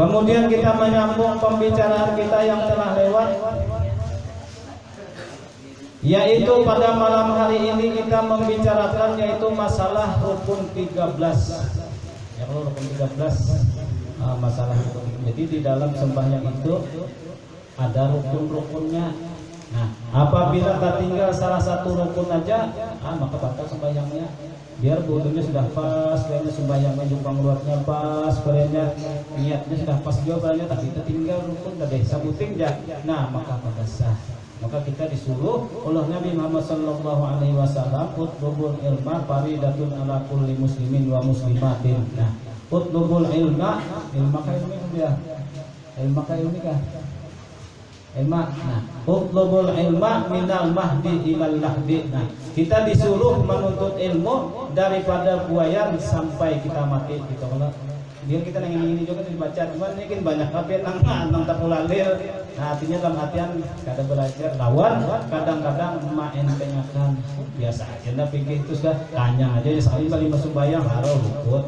Kemudian kita menyambung pembicaraan kita yang telah lewat, yaitu pada malam hari ini kita membicarakan yaitu masalah rukun 13. Ya, kalau rukun 13 masalah rukun. Jadi di dalam sembahyang itu ada rukun-rukunnya. Nah, apabila tertinggal salah satu rukun aja, maka batal sembahyangnya. Biar wudunya sudah pas, kayaknya sembahyangnya juga keluarnya pas, kayaknya niatnya sudah pas juga, kayaknya tapi kita tinggal rukun tadi sabuting ya. Nah, maka pada sah. Maka kita disuruh oleh Nabi Muhammad sallallahu alaihi wasallam, utlubul ilma faridatun ala kulli muslimin wa muslimatin. Nah, utlubul ilma, ilma kayak ini ya. Ilma kayak ini kah? Ilma. Nah, utlubul ilma minal mahdi ilal lahdi. Nah, kita disuruh menuntut ilmu daripada buayan sampai kita mati gitu. Kalau dia kita nangin ini juga dibaca, cuman ini kan banyak tapi nang tapulalil. Nah, artinya dalam artian kadang belajar lawan, kadang-kadang entengakan biasa aja. Nah, pikir itu sudah tanya aja ya sekali kali masuk bayang harus luput.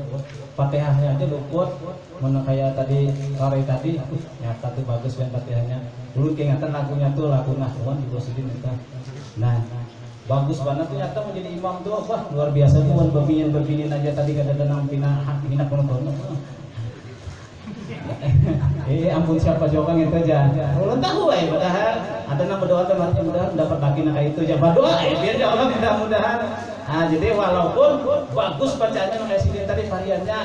Fatihahnya aja luput. Mana kayak tadi sore tadi, nyata tuh bagus kan Fatihahnya. Dulu keingatan lagunya tuh lagu Nahwan di Bosidin itu. Nah, bagus banget tuh nyata menjadi imam tuh, wah luar biasa tuh berbinin aja tadi kadang-kadang hina penonton. Ampun siapa jawab itu aja. Ulun tahu padahal ada yang berdoa tuh mudah-mudahan dapat laki nak itu aja berdoa biar ya Allah mudah-mudahan. Nah, jadi walaupun bagus bacaannya kayak sini tadi variannya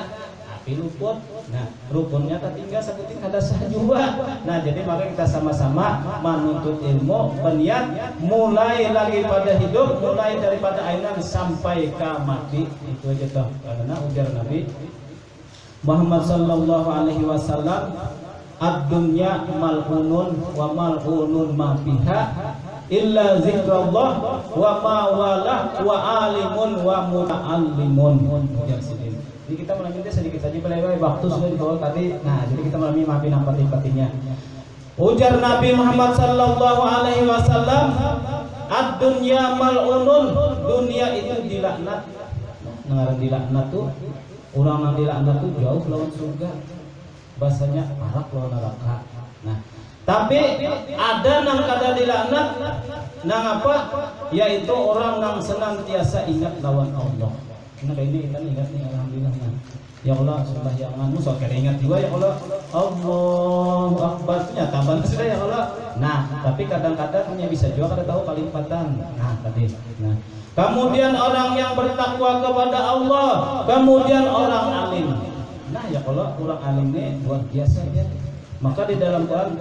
tapi luput. Nah, rukunnya tertinggal sebutin ada sah juga. Nah, jadi maka kita sama-sama menuntut ilmu, berniat mulai lagi pada hidup, mulai daripada ainan sampai ke mati. Itu aja toh. Karena ujar Nabi Muhammad sallallahu alaihi wasallam, ad-dunya mal'unun wa mal'unun ma fiha illa zikrullah wa ma walah wa alimun wa muta'allimun. Jadi kita melanjutkan sedikit saja pelewai waktu sudah dibawa tadi. Nah, jadi kita melalui maafin pati-patinya. Ujar Nabi Muhammad sallallahu alaihi wasallam, ad-dunya mal'unun, dunia itu dilaknat. Dengar dilaknat tuh, orang yang dilaknat tuh jauh lawan surga. Bahasanya arak lawan neraka. Nah, tapi ada nang kada dilaknat, nang apa? Yaitu orang yang senantiasa ingat lawan Allah. Nah, ini kita ingat nih alhamdulillah. Nah, ya Allah sembahyanganmu sok ingat juga ya Allah. Allahu akbar ternyata banget sudah ya Allah. Nah, tapi kadang-kadang hanya bisa juga kada tahu kalimpatan. Nah, tadi. Nah, kemudian orang yang bertakwa kepada Allah, kemudian orang alim. Nah, ya Allah orang alim ini luar biasa ya. Maka di dalam Quran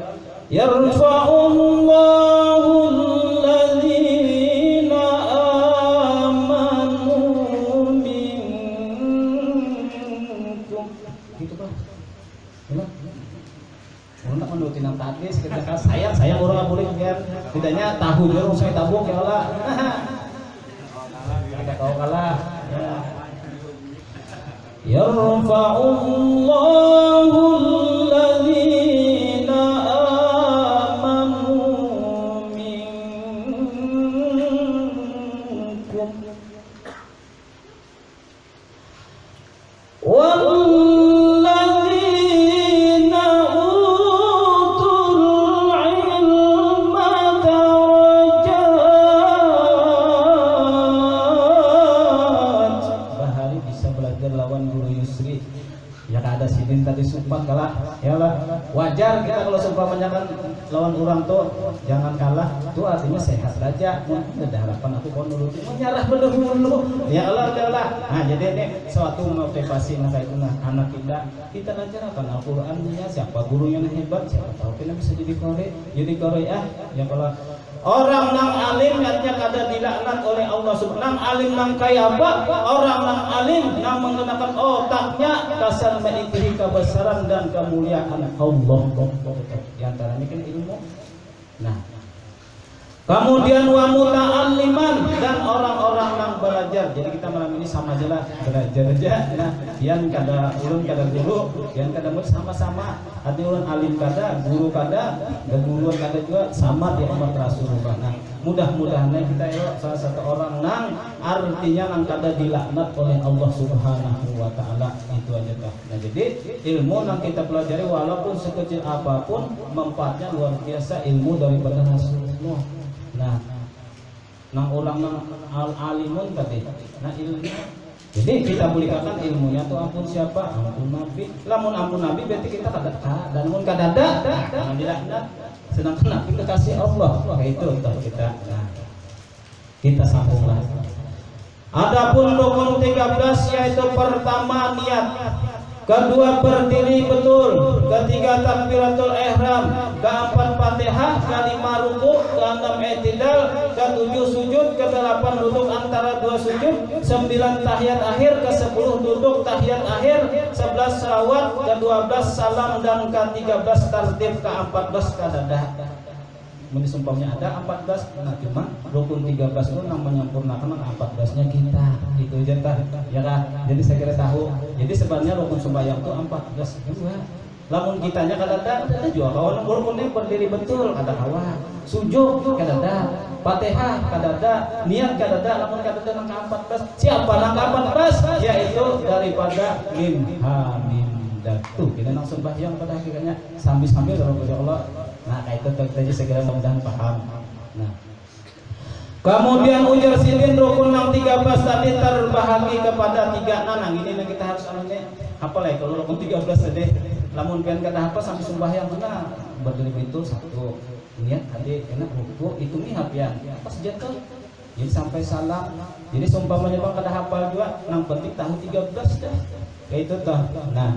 yarfa'ullahu alladzina menurutin yang tadi seketika sayang orang boleh biar tidaknya tahu jorong saya tabung ya Allah. Kita tahu kalah. Yarfa'ullahu alladzina amanu minkum tadi sumpah kalah ya lah, wajar kita kalau sumpah menyakan lawan orang tuh jangan kalah, itu artinya sehat saja. Ada harapan aku kon nurutin menyerah dulu ya Allah ya Allah. Nah, jadi ini suatu motivasi nah kayak itu nah anak kita ajarkan Al-Qur'annya, siapa guru yang hebat, siapa tahu kita bisa jadi kore ya kalau orang nang alim artinya kada dilaknat oleh Allah Subhanahu. Nang alim nang kaya apa? Orang nang alim nang menggunakan otaknya kasar mengikuti kebesaran dan kemuliaan Allah. Di antaranya kan ilmu. Nah, Kemudian wa muta'alliman, dan orang-orang yang belajar. Jadi kita malam ini sama aja lah, belajar aja. Nah, yang kada ulun kada guru, yang kada murid sama-sama. Hati ulun alim kada, guru kada, dan guru kada juga sama di umat Rasulullah. Nah, mudah-mudahan kita ya salah satu orang nang artinya nang kada dilaknat oleh Allah Subhanahu wa taala. Itu aja dah. Nah, jadi ilmu yang kita pelajari walaupun sekecil apapun manfaatnya luar biasa, ilmu daripada Rasulullah. Nah, nang ulang nang alimun tadi. Nah, ilmu. Jadi kita boleh katakan ilmunya tuh ampun siapa? Ampun Nabi. Lamun ampun Nabi berarti kita kada dan mun kada ada, dilaknat. Sedangkan Nabi kekasih Allah. Itu untuk kita. Nah, kita sambunglah. Adapun rukun 13 yaitu pertama niat, kedua berdiri betul, ketiga takbiratul ihram, keempat Fatihah, kelima ruku', keenam i'tidal, ketujuh sujud, kedelapan duduk antara dua sujud, 9 tahiyat akhir, ke-10 duduk tahiyat akhir, 11 salawat, ke-12 salam, dan ke-13 tartib, ke-14 kadadah. Sumpahnya ada 14, nah cuma rukun 13 itu nang menyempurnakan 14-nya kita. Itu aja kan, ya kan? Jadi saya kira tahu. Jadi sebenarnya rukun sembahyang itu 14 juga. Lamun kitanya kada ada juga kawan rukunnya berdiri betul kada kawan. Sujud kada ada, Fatihah kada ada, niat kada ada, lamun kada ada nang 14. Siapa nang 14? Yaitu daripada mim ha mim datu. Kita nang sembahyang pada akhirnya sambil-sambil kepada Allah. Nah, itu tadi segera mudah-mudahan paham. Nah, kemudian ujar silin rukun yang 13 tadi terbahagi kepada 3. Nah, ini yang kita harus alami. Apa lah kalau rukun 13 tadi? Lamun pengen kata apa sampai sembahyang mana? Berdiri itu satu. Niat tadi enak ruku itu mihab ya. Pas jatuh. Jadi sampai salam. Jadi sumpamanya bang kada hafal juga, nang penting tahu 13 dah. Kayak itu toh. Nah,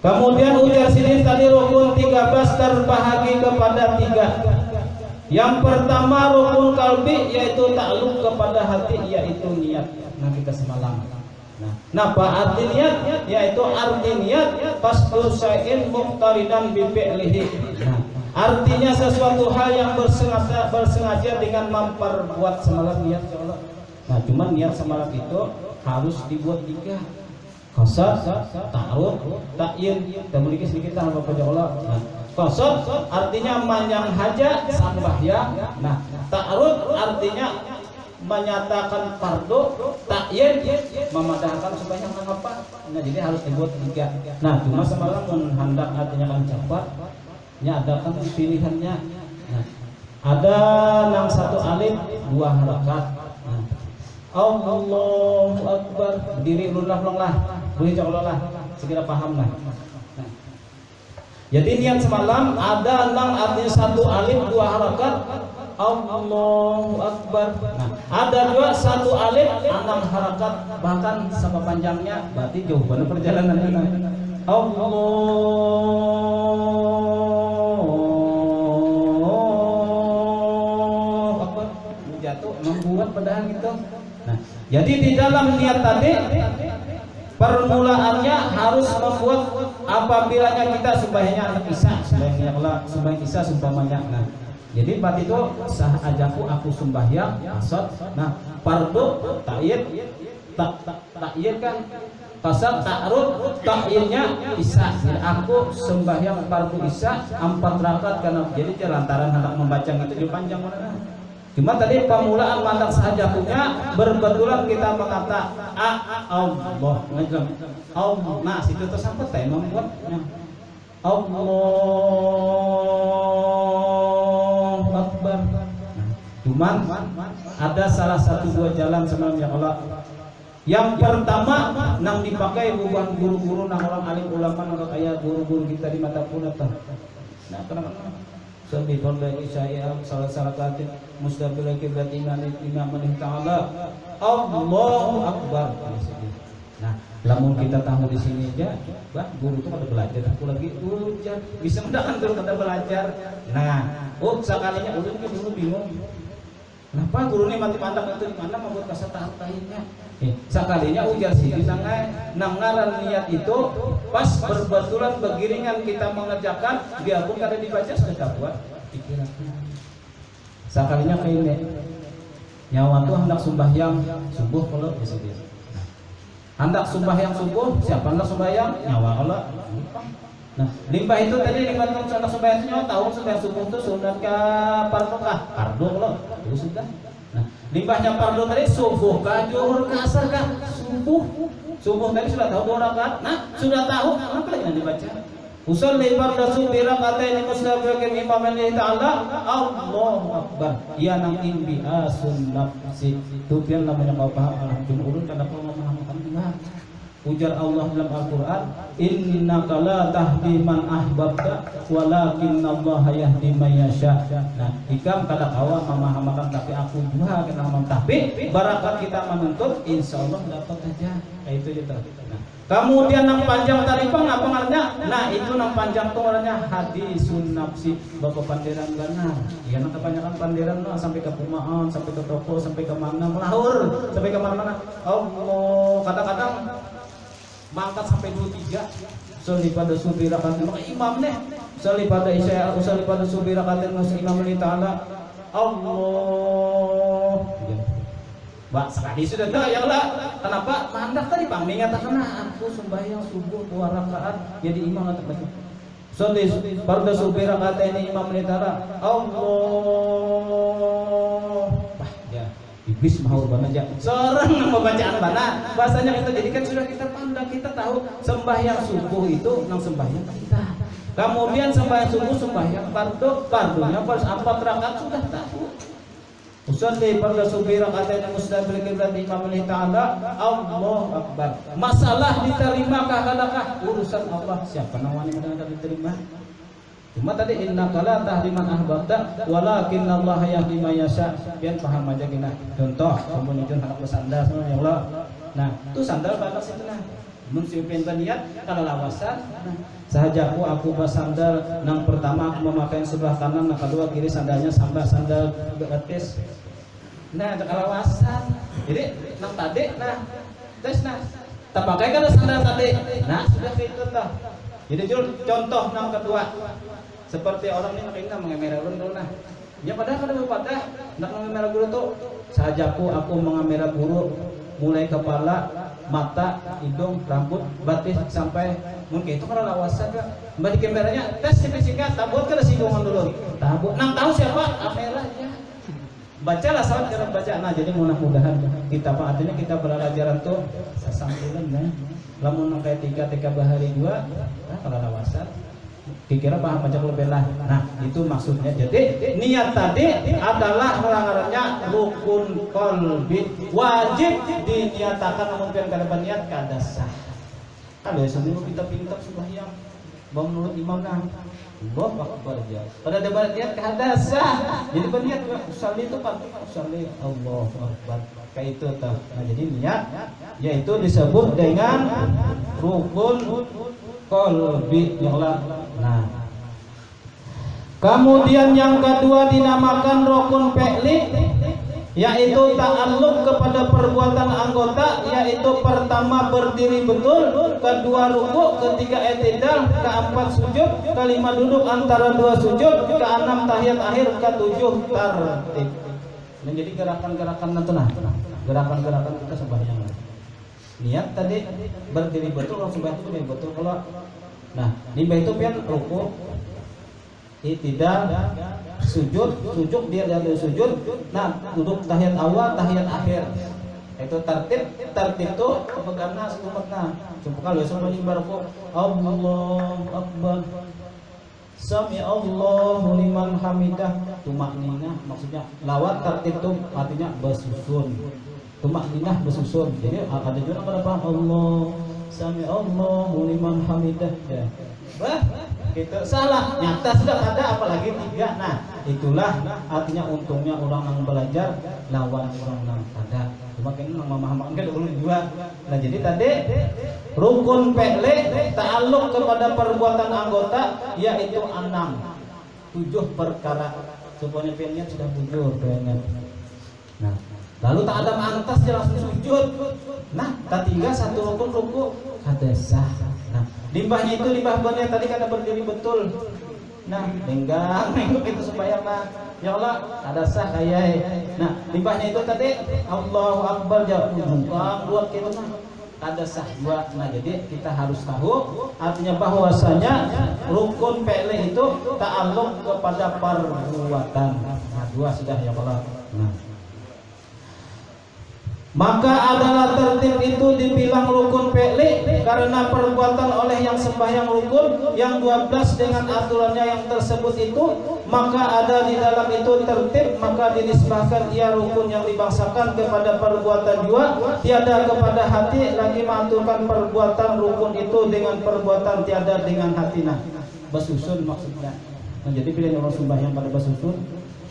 kemudian ujar sini tadi rukun 13 terbahagi kepada 3. Yang pertama rukun kalbi yaitu takluk kepada hati yaitu niat. Nah, kita semalam. Nah, apa arti niat? Yaitu arti niat qasdu syai'in muqtaridan bi fi'lihi. Nah, artinya sesuatu hal yang bersengaja dengan memperbuat semalam niat ya Allah. Nah, cuma niat semalam itu harus dibuat 3. Qasad, ta'arud, ta'yin. Kita memiliki sedikit hal kepada Allah. Nah, qasad artinya manyang haja sembahyang. Nah, ta'arud artinya menyatakan fardu, ta'yin memadahkan sembahyang apa. Nah, jadi harus dibuat 3. Nah, cuma semalam hendak artinya kan cepat. Nya ada kan pilihannya. Nah, ada nang 1 alif 2 harakat. Nah, Allahu Akbar, berdiri ulang lah. Boleh coba lah, segera paham lah. Nah, jadi niat semalam ada nang artinya 1 alif 2 harakat. Allahu Akbar. Nah, ada juga 1 alif 6 harakat, bahkan sama panjangnya. Berarti jauh banget perjalanan kita. Allahu Akbar. Jatuh membuat pedang itu. Nah, jadi di dalam niat tadi permulaannya harus membuat apabila kita sembahyangnya anak Isa, sembahyang Isa sumpamanya. Nah, jadi berarti itu sah ajaku aku sembahyang asad. Nah, fardu ta'yin ta'yin kan qasad ta'arud ta'yinnya Isa. Jadi aku sembahyang fardu Isa 4 rakaat karena jadi lantaran hendak membaca itu panjang mana. Cuma tadi pemulaan mandak sahajakunya berbetulan kita mengata Allah. Nah, situ tersangkut saya membuatnya. Allahu Akbar. Cuman ada salah satu 2 jalan semalam ya Allah. Yang pertama nang dipakai bukan guru-guru nang orang alim ulama nang kayak guru-guru kita di mata punata. Nah, kenapa? Sebifon bagi saya salah katin mustaqbil kiblat imam ta'ala Allahu Akbar. Nah, lamun kita tahu di sini aja, bah, guru itu pada belajar, aku lagi ujar, bisa mendakan dulu kata belajar. Nah, sekalinya ulun kan dulu bingung. Kenapa guru ini mati pandang itu di mana membuat kata tahtahinnya? Sekalinya ujar sih nang ngaran niat itu pas berbetulan begiringan kita mengerjakan dia pun kada dibaca sudah buat pikirannya. Sakalinya kayak nyawa tuh hendak sembahyang subuh kalau bisa dia. Hendak sembahyang subuh, siapa hendak sembahyang? Nyawa kalau. Nah, limbah itu tadi limbah untuk hendak sembahyang nyawa tahu sembahyang subuh itu sunat ke fardu kah? Fardu kalau itu sudah. Nah, limbahnya fardu tadi subuh kah, zuhur kah, asar kah? Subuh. Subuh tadi sudah tahu 2 rakaat. Nah, sudah tahu apa lagi yang dibaca? Usalli farda subuh rakaatain mustaqiim imam Allah Ta'ala Allahu Akbar. Ya nang imbi asun nafsi. Itu pian namanya kau paham alhamdulillah urut kada kau memahamkan juga. Ujar Allah dalam Al-Qur'an, innaka la tahdi man ahbabta walakinallaha yahdi man yasha. Nah, ikam kada kawa memahamakan tapi aku juga kena memaham. Tapi barakat kita menuntut insyaallah dapat aja. Itu kita. Nah, kemudian nang panjang tadi apa artinya? Nah, itu nang panjang tuh artinya hadisun nafsi, bapak panderan benar. Ya nang kebanyakan panderan lah sampai ke perumahan, sampai ke toko, sampai ke mana melahur, sampai ke mana-mana. Oh, kadang-kadang mangkat sampai 2-3. Usalli pada subuh rakaatain maka imam nih. Usalli pada isya, usalli pada subuh rakaatain mas imam Allah Ta'ala Allah. Mbak, sekali sudah tahu ya Allah. Kenapa? Mandak tadi Bang mengatakan aku sembahyang subuh 2 rakaat jadi imam atau baca. Usalli pada subuh rakaatain imam Allah Ta'ala Allah. Iblis mau aja seorang yang membacaan mana bahasanya kita jadikan sudah kita pandang kita tahu sembahyang subuh itu nang sembahyang kita. Kemudian sembahyang subuh sembahyang fardunya pas 4 rakaat sudah tahu. Usalli pada subuh rakaatain mustaqbil qiblat imam Allah Ta'ala Allahu Akbar. Masalah diterimakah kadakah urusan Allah siapa namanya yang diterima. Cuma tadi innaka la tahdi man ahbabta walakinallaha yahdi man yasha. Biar paham aja gini. Contoh, kamu nyusun anak bersandar ya Allah. Nah, itu sandal batas itu nah. Mun siupin niat kalau lawasan. Nah, sahajaku aku bersandar nang pertama aku memakai sebelah kanan, nang kedua kiri sandalnya sambil sandal betis. Nah, kalau lawasan. Jadi nang tadi nah tes nah. Tak pakai kan sandal tadi. Nah, sudah itu toh. Jadi contoh nang kedua. Seperti orang ini makanya mengamera guru nah. Ya padahal kada berpadah nak mengamera guru tuh sahajaku aku mengamera guru mulai kepala, mata, hidung, rambut, batis sampai mungkin itu kalau lawasan kan. Mbak di kameranya tes singkat tabut kada singgungan dulu. Tabut nang tahu siapa kamera ya. Bacalah salat dalam bacaan. Nah, jadi mudah-mudahan kita Pak artinya kita belajaran tuh sasampulan ya. Lamun nang kayak 3 bahari 2 nah kalau lawasan kira paham baca lebih lah. Nah, itu maksudnya. Jadi niat tadi adalah pelanggarannya rukun qalbi, wajib diniatakan namun kan kada niat kada sah. Kan biasa dulu kita pintar sembahyang menurut imam nah. Allah Akbar aja. Pada debat niat kada sah. Jadi berniat usalli itu Pak, usalli Allahu Akbar. Kayak itu tuh. Nah, jadi niat yaitu disebut dengan rukun qalbi yang lah. Nah, kemudian yang kedua dinamakan rukun fi'li, yaitu ta'alluq kepada perbuatan anggota, yaitu pertama berdiri betul, kedua ruku, ketiga i'tidal, keempat sujud, kelima duduk antara 2 sujud, keenam tahiyat akhir, ketujuh tartib. Menjadi gerakan-gerakan nah, gerakan-gerakan kita sembahyang. Niat tadi berdiri betul, langsung berdiri betul kalau. Nah, limbah itu pian ruku, i'tidal, sujud dia dari sujud. Nah, duduk tahiyat awal, tahiyat akhir. Itu tertib itu pegangan setumatna. Coba kalau sama limbah ruku, Allahu Akbar. Sami Allahu liman hamidah. Tumakninah maksudnya lawat tertib itu artinya bersusun. Tumakninah bersusun. Jadi ada juga pada paham Allah Sami Allahu liman hamidah ya. Bah, kita salah. Nyata sudah ada apalagi 3. Nah, itulah artinya untungnya orang yang belajar lawan orang yang ada. Cuma kan memahami kan dulu juga. Nah, jadi tadi rukun fi'li ta'alluq kepada perbuatan anggota yaitu 7 perkara. Supaya pengen sudah bujur pengen. Nah, lalu tak ada mantas jelas sujud. Nah, ketiga satu rukun ruku kada sah. Nah, limbahnya itu limbah benar tadi kada berdiri betul. Nah, nenggak itu supaya ya Allah ada sah kayak. Nah limbahnya itu tadi Allahu Akbar jauh buat kita nah ada sah dua. Nah jadi kita harus tahu artinya bahwasanya rukun fi'li itu ta'alluq kepada perbuatan. Nah dua sudah ya Allah. Nah maka adalah tertib itu dibilang rukun fi'li karena perbuatan oleh yang sembahyang rukun yang 12 dengan aturannya yang tersebut itu, maka ada di dalam itu tertib, maka dinisbahkan ia rukun yang dibangsakan kepada perbuatan jua, tiada kepada hati lagi mengaturkan perbuatan rukun itu dengan perbuatan tiada dengan hati. Nah basusun maksudnya. Nah jadi pilihan orang sembahyang pada basusun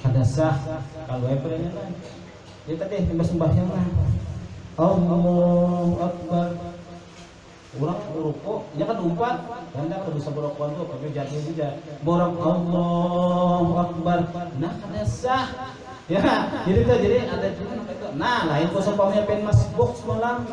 ada sah kalau pilihannya lain. Jadi tadi lima sembahyang lah. Allahu Akbar. Orang rukuk, ya kan umpat, anda kalau bisa berokuan tuh pakai jatuh juga. Borong Allahu Akbar. Nah ada sah. Ya, jadi ada juga itu. Nah, lain kok seumpamanya pen masbuk semalam.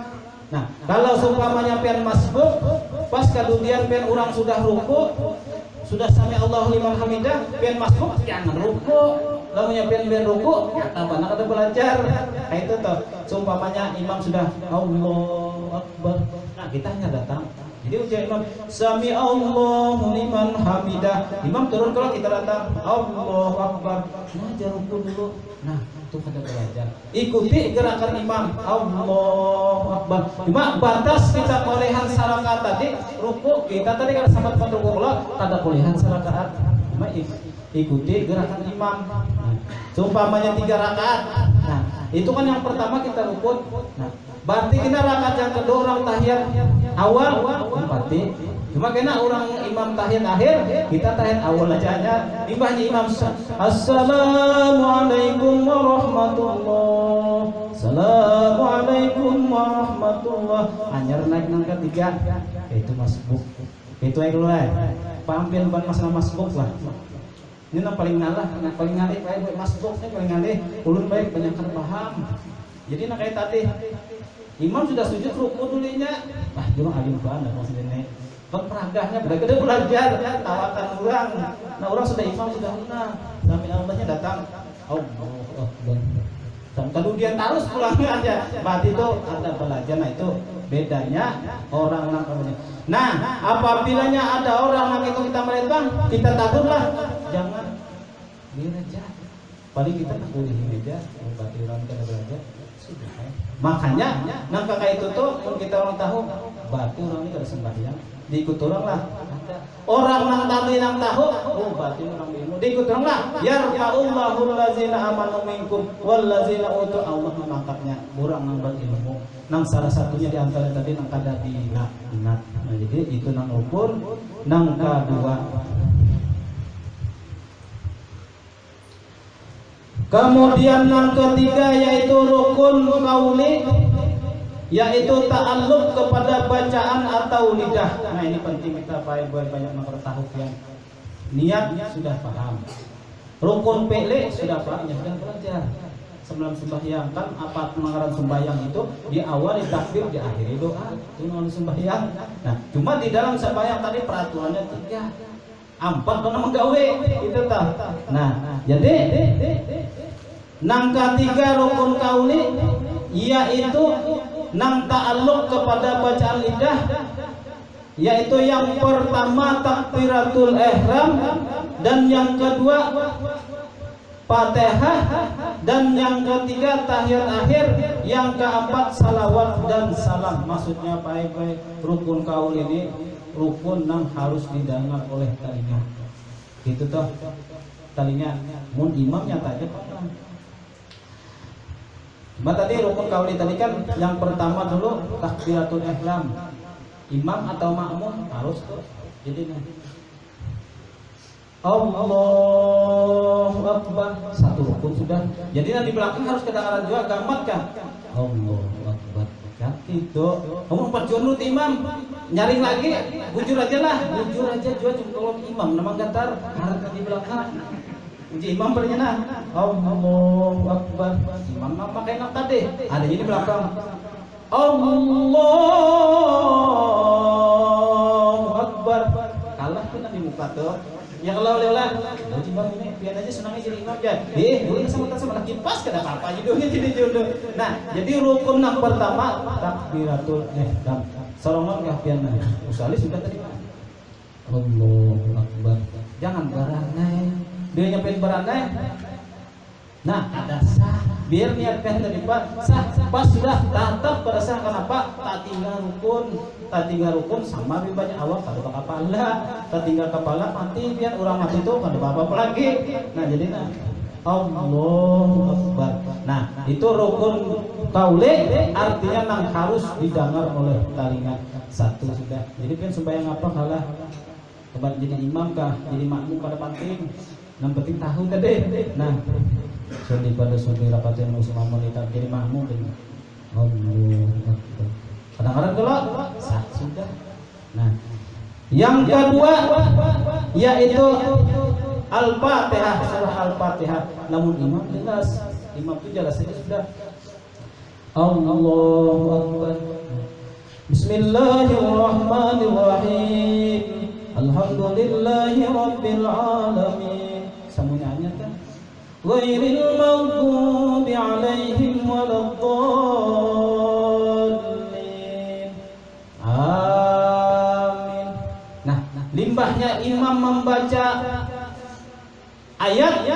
Nah, kalau seumpamanya pen masbuk, pas kemudian pen orang sudah rukuk, sudah sami Allahu liman hamidah, pen masbuk jangan rukuk. Lalu nyampein biar ruku, tambah nak ada belajar. Nah itu tuh, seumpamanya imam sudah Allahu Akbar. Nah kita hanya datang. Jadi ujian imam, sami Allahu liman hamidah. Imam turun kalau kita datang, Allahu Akbar. Nah jangan ruku dulu. Nah itu ada belajar. Ikuti gerakan imam, Allahu Akbar. Cuma batas kita kolehan sarakaat tadi, ruku kita tadi kan sama tempat ruku lo, ada kolehan sarakaat. Cuma ikuti gerakan imam. Seumpamanya 3 rakaat. Nah, itu kan yang pertama kita rukun. Nah, berarti kita rakaat yang kedua orang tahiyat awal berarti. Cuma kena orang imam tahiyat akhir, kita tahiyat awal aja. Limbahnya imam Assalamualaikum warahmatullah. Assalamualaikum warahmatullah. Anyar naik nang ketiga. Itu masbuk. Itu aja dulu pampil ban masalah masbuk lah. Ini yang paling ngalah, yang paling ngalih baik masbuknya paling ngalih, ulun baik banyakkan paham. Jadi nak kayak tadi, imam sudah sujud ruku dulunya, cuma alim banget maksudnya. Peragahnya benar-benar belajar, tawakan orang. Nah orang sudah imam sudah menang, sampai Allahnya datang, Allah. Dan kemudian terus pulangnya aja, berarti itu ada belajar. Nah itu bedanya orang namanya. Nah apabila ada orang yang itu kita melempang, kita takutlah. Jangan belajar. Paling kita tak boleh meja, berarti orang kita belajar sudah. Makanya nangka kayak itu tuh, kalau kita orang tahu, berarti orang ini kada sembahyang, diikut orang lah. Orang nang tadi nang tahu, oh berarti orang ilmu, diikut orang lah. Yarfa'ullahu allazina amanu minkum wallazina utul, Allah mengangkatnya orang nang berilmu. Nang salah satunya di antara tadi nang kada dilaknat. Nah jadi itu nang ukur, nang kedua. Kemudian yang ketiga yaitu rukun qauli, yaitu ta'alluq kepada bacaan atau lidah. Nah ini penting kita banyak mengetahui yang niat sudah paham. Rukun fi'li sudah paham, sudah belajar. Sebelum sembahyang kan apa pengaran sembahyang itu diawali takbir, diakhiri doa. Itu namanya sembahyang. Nah cuma di dalam sembahyang tadi peraturannya 3. 4 karena menggawe itu tah. Nah, jadi nang ketiga rukun qauli yaitu nang ta'alluq kepada bacaan lidah, yaitu yang pertama takbiratul ihram, dan yang kedua Fatihah, dan yang ketiga tahiyat akhir, yang keempat salawat dan salam. Maksudnya baik-baik rukun qauli ini rukun yang harus didengar oleh telinga. Gitu toh telinga. Mun imam nyata aja paham. Cuma tadi rukun qauli tadi kan yang pertama dulu takbiratul ihram. Imam atau makmum harus tuh. Jadi Allahu Akbar, satu rukun sudah. Jadi nanti di belakang harus kedengaran juga gamat kan. Allahu Akbar. Itu kamu 4 junut imam nyaring lagi, bujur aja lah, bujur aja juga kalau imam nama gatar harus di belakang. Uji imam bernyana Allahu Akbar, imam nama kayak nak tadi ada di belakang Allahu Akbar, kalah tuh di muka tuh Ya kalau leulah, Bang ini biar aja senangnya jadi imam aja. Dulu sama lagi pas kada apa-apa judulnya jadi jodoh. Nah, jadi rukun yang pertama takbiratul ihram. Sorongan kah pian usali sudah tadi. Allahu Akbar. Jangan beranai. Dia nyampein beranai. Nah, ada sah. Biar niatkan tadi Pak, sah pas sudah tatap pada sah kenapa? Tak tinggal rukun sama lebih banyak awak pada kepala, tak tinggal kepala mati biar orang mati itu pada apa lagi. Nah, jadi Allahu Akbar. Nah, itu rukun kaule artinya nang harus didengar oleh telinga satu sudah. Jadi kan sembahyang apa kalah tempat jadi imam kah, jadi makmum pada penting. Yang penting tahu tadi. Nah, sundi pada sundi rapat yang musim wanita jadi makmum dan kadang-kadang kalau sah sudah. Nah, yang kedua yaitu Al-Fatihah, surah Al-Fatihah. Namun imam jelas, imam itu jelas saja sudah. Allahu Akbar. Bismillahirrahmanirrahim. Alhamdulillahi Rabbil Alamin. Semuanya kan ghairil maghdubi alaihim waladdallin. Amin. Nah, limbahnya imam membaca ayat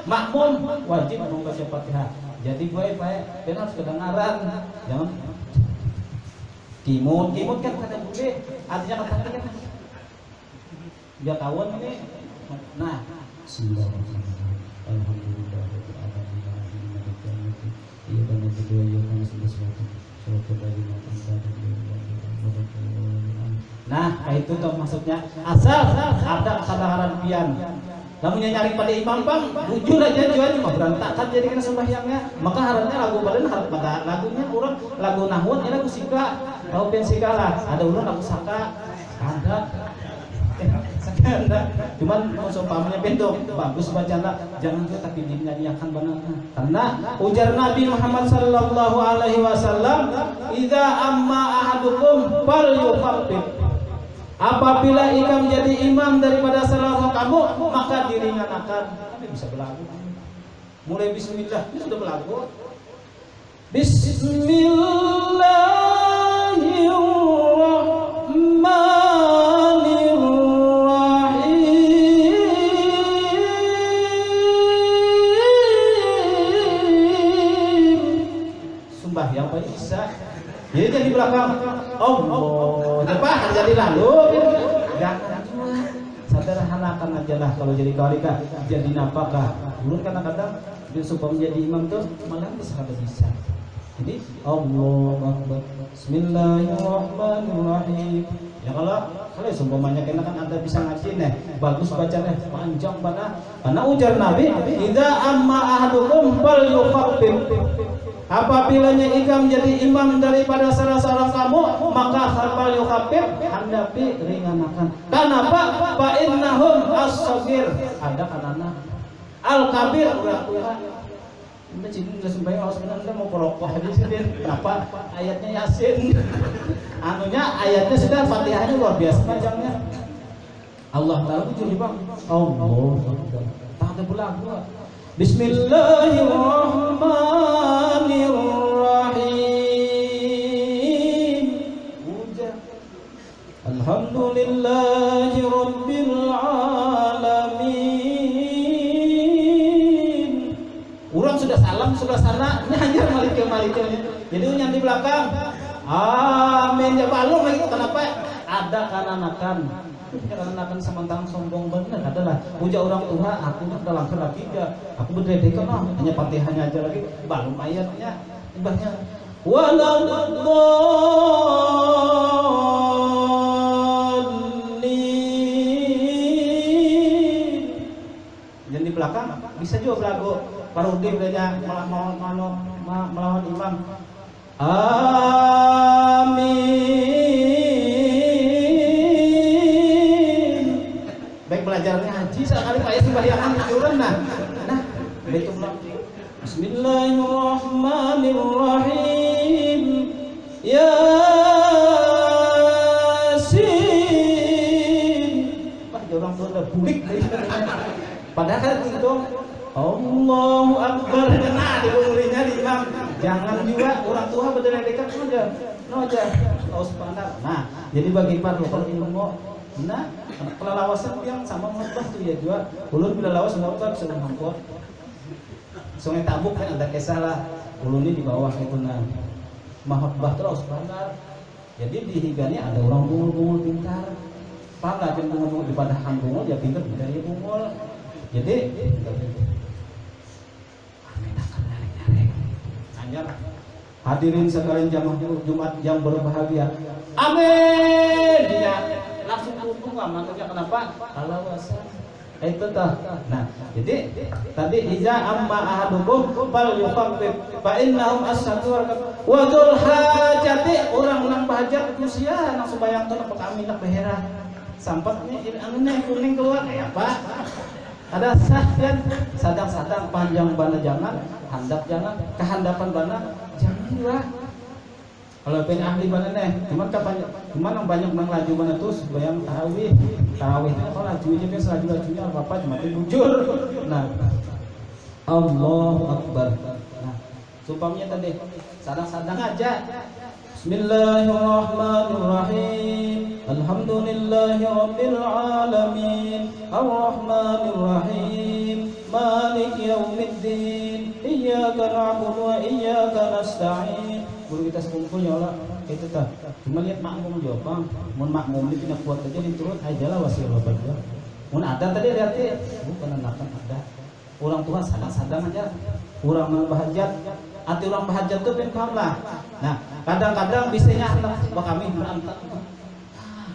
makmum wajib membaca Fatihah. Jadi baik-baik dan harus kedengaran. Jangan kimut kan kata boleh. Artinya kata kan dia kawan ini. Nah, bismillahirrahmanirrahim. Nah, itu tuh maksudnya asal ada kesadaran pian. Namun nyari pada imam bang, jujur aja jual cuma berantakan jadi kena sembahyangnya. Maka harapnya lagu badan harap pada lagunya orang lagu nahun, ini lagu sika, tahu pian sika lah. Ada orang lagu saka, ada. Cuman umpamanya bentuk bagus bacana jangan kita tapi dinyanyikan benar karena ujar Nabi Muhammad sallallahu alaihi wasallam idza amma ahadukum falyukhaffif apabila ikam menjadi imam daripada salah kamu maka diringankan. Tapi bisa belagu mulai bismillah itu sudah belagu Bismillahirrahmanirrahim. Yang paling bisa jadi di belakang cepat terjadi lalu jangan sederhanakan aja lah kalau jadi kalika jadi napakah dulu kadang-kadang supaya menjadi imam tuh malah bisa jadi Allahu Akbar Bismillahirrahmanirrahim ya kalau seumpamanya kena kan Anda bisa ngaji nih bagus bacanya panjang banget karena ujar Nabi idza amma ahadukum falyukhaffif apabila ikam menjadi imam daripada salah seorang kamu maka fal yukhaffif handapi ringankan. Kenapa? Fa innahum as-saghir ada kanana al-kabir udah tua. Udah cinta sampai kalau sebenarnya mau perokok di sini. Kenapa? Ayatnya Yasin. Ayatnya sudah Fatihahnya luar biasa panjangnya. Allah tahu itu Bang. Allah. Tak ada pulang. Bismillahirrahmanirrahim. Alhamdulillahi Rabbil Alamin. Orang sudah salam sudah sana nyanyi maliknya. Jadi nyanyi di belakang. Amin ya balung lagi kenapa? Ada kananakan. Karena akan sementang sombong benar adalah puja orang tua aku udah langsung lagi aku berdedek kan hanya Fatihahnya aja lagi belum ayatnya ibahnya waladdallin jadi di belakang bisa juga belagu parodi belanya melawan imam amin. Baik belajarnya haji sekali kayak sembahyang juran nah itu Bismillahirrahmanirrahim Yasin. Wah, orang tuh udah bulik Padahal kan itu Allahu Akbar, nah dibungulinya di imam. Jangan juga orang tua berdiri dekat aja, tahu sepandang. Nah, jadi bagi para kalau ilmu, nah kelelawasan yang sama khutbah tuh ya juga. Ulun bila lawas khutbah sudah mampu. Sungai Tabuk kan ada kisah lah, ulun di bawah itu nah, khutbah terus sepandang. Jadi di higanya ada orang bungul pintar. Pala jeung bungul di padahan bungul ya pintar dari bungul. Jadi hadirin sekalian jamaah Jumat yang berbahagia. Amin. Dia langsung kumpul makanya kenapa? Alawasan. Itu tah. Nah, jadi tadi iza amma ahadukum fal yuqabbib fa innahum as-satur wa dzul hajati orang nang bahajat usia nang subayang teh kami nak behera. Sampat nih anu kuning keluar ya, Pak. Ada sahkan sadang-sadang panjang bana jangan, handap jangan, kehandapan bana jangan juga. Kalau pengen ahli bana nih, cuman yang banyak nang laju bana tuh bayang tarawih itu kalau lajunya kan lajunya apa cuma bujur. Nah, Allahu Akbar. Nah, supamnya tadi sadang-sadang aja. Bismillahirrahmanirrahim. Alhamdulillahi rabbil alamin. Arrahmanirrahim. Maliki yaumiddin. Iyyaka na'budu wa iyyaka nasta'in. Guru kita sekumpul ya Allah. Itu tah. Cuma lihat makmum juga, Bang. Mun makmum ini tidak kuat aja diturut aja lah wasir bapak gua. Mun ada tadi lihat bukan akan ada. Orang tua sadang-sadang aja. Orang yang bahajat ati orang bahajat tuh paham lah. Nah, kadang-kadang bisanya anak kami berantak.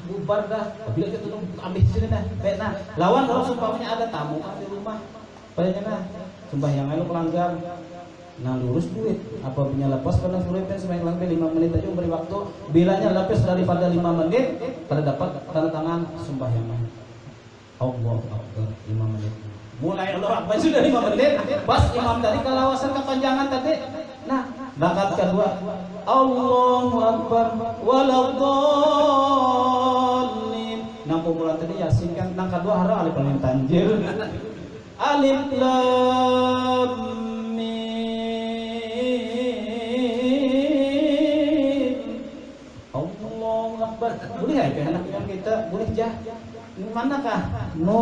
Bubar dah. Bila kita tuh ambil sini dah. Nah, lawan kalau sumpahnya ada tamu di rumah. Padahal nah, sumpah yang lalu pelanggar. Nah, lurus duit. Apa punya lepas karena sulit kan sebanyak lebih 5 menit aja beri waktu. Bilanya lepas daripada 5 menit pada dapat tanda tangan sumpah yang lain. Allahu Akbar 5 menit. Mulai Allah Akbar sudah 5 menit. Pas imam tadi kelawasan kepanjangan tadi. Nah, rakaat kedua Allahu Akbar waladhdallin. Nang pemula tadi Yasin kan nang kedua hara alif lam tanjil. Alif lam mim. Allahu Akbar. Boleh ya anak kita boleh jah. Manakah? Nur.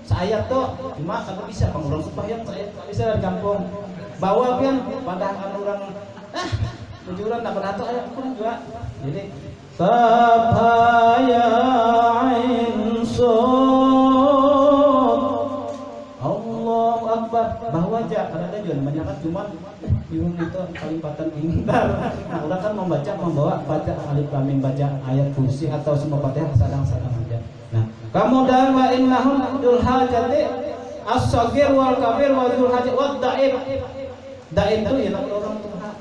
Saya tuh cuma kalau bisa pengurus supaya saya bisa dari kampung. Bawa pian pada orang tujuan dapat atau ayat pun juga. Jadi Sabaya insod Allahu Akbar. Bahwa aja karena ada juga banyak cuma bingung itu kelipatan pintar. Nah, udah kan membawa baca alif lam mim, baca ayat kursi atau semua Fatihah sadang-sadang aja. Nah, kemudian wa innahum dzul hajati as-saghir wal kabir wa dzul hajati wad da'if. Da'if itu ya orang tua.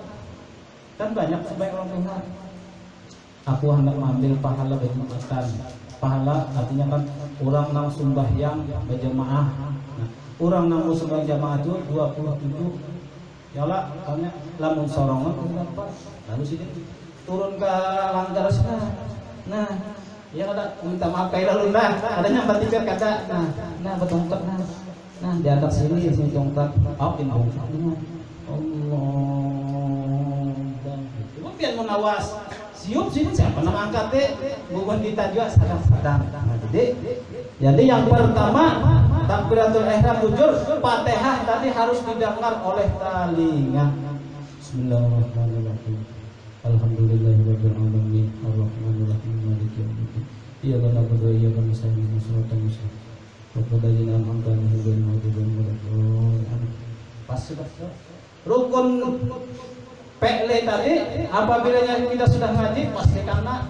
Kan banyak sebaik orang tua. Aku hendak mengambil pahala bagi makan. Pahala artinya kan orang nang sembahyang berjamaah. Nah, orang nang sembahyang jamaah itu 27. Ya Allah, karena lamun sorongan dapat. Lalu sini turun ke langgar sana. Nah, ya ada minta maaf kayak lalu nah, adanya berarti biar kata. Nah betongkat nah di atas sini tongkat. Apin tongkat. Allah. Cuma biar menawas. Siup sini siapa nama angkat bukan kita juga sedang. Nah, jadi yang pertama takbiratul ihram jujur, Fatihah tadi harus didengar oleh telinga. Bismillahirrahmanirrahim. Alhamdulillahirabbil alamin. Arrahmanirrahim. Maliki yaumiddin. Iyyaka na'budu wa iyyaka nasta'in. Ihdinas siratal mustaqim. Shiratal an'amta 'alaihim ghairil maghdubi 'alaihim waladdallin. Pas sudah. Rukun PL tadi apabila kita sudah ngaji pasti karena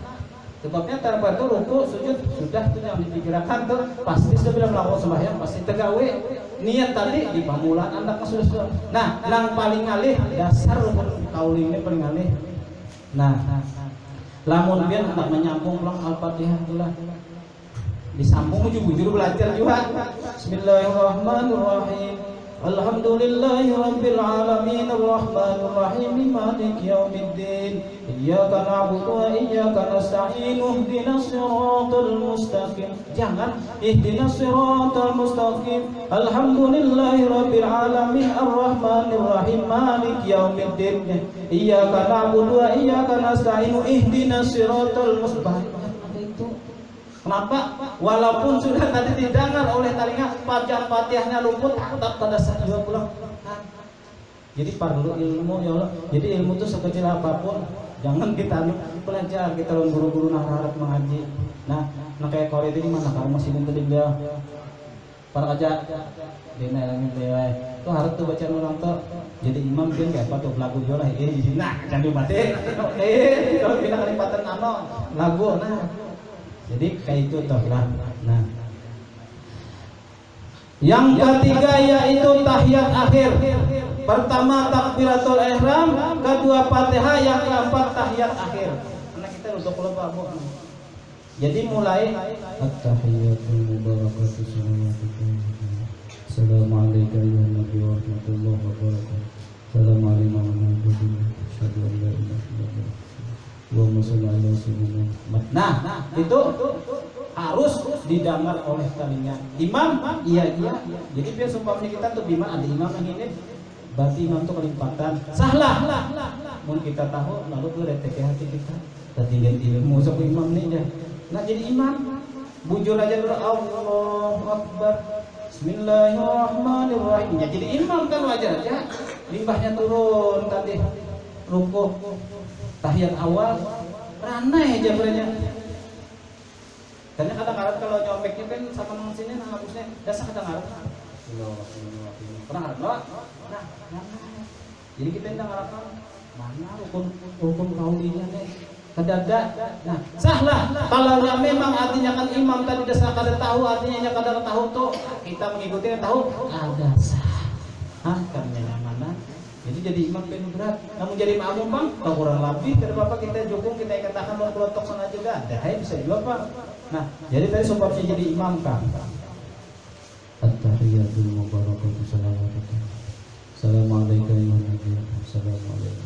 sebabnya tanpa itu ruku sujud sudah tuh yang dipikirkan tuh pasti sebelum melakukan sembahyang pasti tegawe niat tadi di pamulan anak sudah. Nah, nang paling ngalih dasar rukun kauli ini paling ngalih. Nah, lamun biar anak menyambung ulang Al-Fatihah itulah disambung jujur belajar juga. Bismillahirrahmanirrahim. Alhamdulillahi rabbil alamin arrahmanir rahim maliki yaumiddin iyyaka na'budu wa iyyaka nasta'in ihdinas siratal mustaqim. Jangan ihdinas siratal mustaqim. Alhamdulillahi rabbil alamin arrahmanir rahim maliki yaumiddin iyyaka na'budu wa iyyaka nasta'in ihdinas siratal mustaqim. Kenapa? Walaupun sudah tadi didengar oleh telinga, bacaan Fatihahnya luput, tetap pada saat juga pulang. Jadi perlu ilmu ya Allah. Jadi ilmu itu sekecil apapun, jangan kita belajar, kita lawan guru-guru harap mengaji. Nah kayak kau itu gimana? Kalau masih minta dia, para aja, dia nanya dia, tuh harus tuh bacaan orang tuh. Jadi imam kan kayak apa tuh lagu jolah ini. Nah jangan dibatin. Kalau pindah kelipatan lagu, nah. Jadi kayak itu toh lah. Nah, yang ketiga yaitu tahiyat akhir. Pertama takbiratul ihram, kedua Fatihah, yang keempat tahiyat akhir. Karena kita udah lupa Bu. Jadi mulai at-tahiyatul mubarakatuh Assalamualaikum warahmatullahi wabarakatuh. Assalamualaikum warahmatullahi wabarakatuh. Nah, itu harus didengar oleh telinga imam. Iya. Jadi biar sumpahnya kita tuh bima ada imam yang ini, berarti imam tuh kelipatan. Salah. Mun kita tahu lalu tuh detek hati kita. Ketinggian ilmu sok imam nih ya. Nah jadi imam bujur aja dulu Allahu Akbar. Bismillahirrahmanirrahim. Ya jadi imam kan wajar aja. Limbahnya turun tadi rukuh. Tahiyat awal ranai aja berenya. Karena kadang-kadang kalau nyopeknya kan sama nang sini nang hapusnya dasar kadang-kadang. Pernah ada? Nah. Jadi kita tidak ngarapkan mana rukun kaulinya nih. Kedada. Nah, sahlah. Kalau memang artinya kan imam tadi dasar kada tahu artinya kada tahu tuh kita mengikuti tahu ada sah. Karena mana? Jadi imam penuh berat. Namun jadi makmum bang, tak kurang lebih dari bapak kita jukung kita katakan mau kelotok sana juga ada. Bisa juga pak. Nah, jadi tadi sebabnya jadi imam kan. At-tahiyatul mubarakatuh salawatullah. Assalamualaikum warahmatullahi wabarakatuh. Assalamualaikum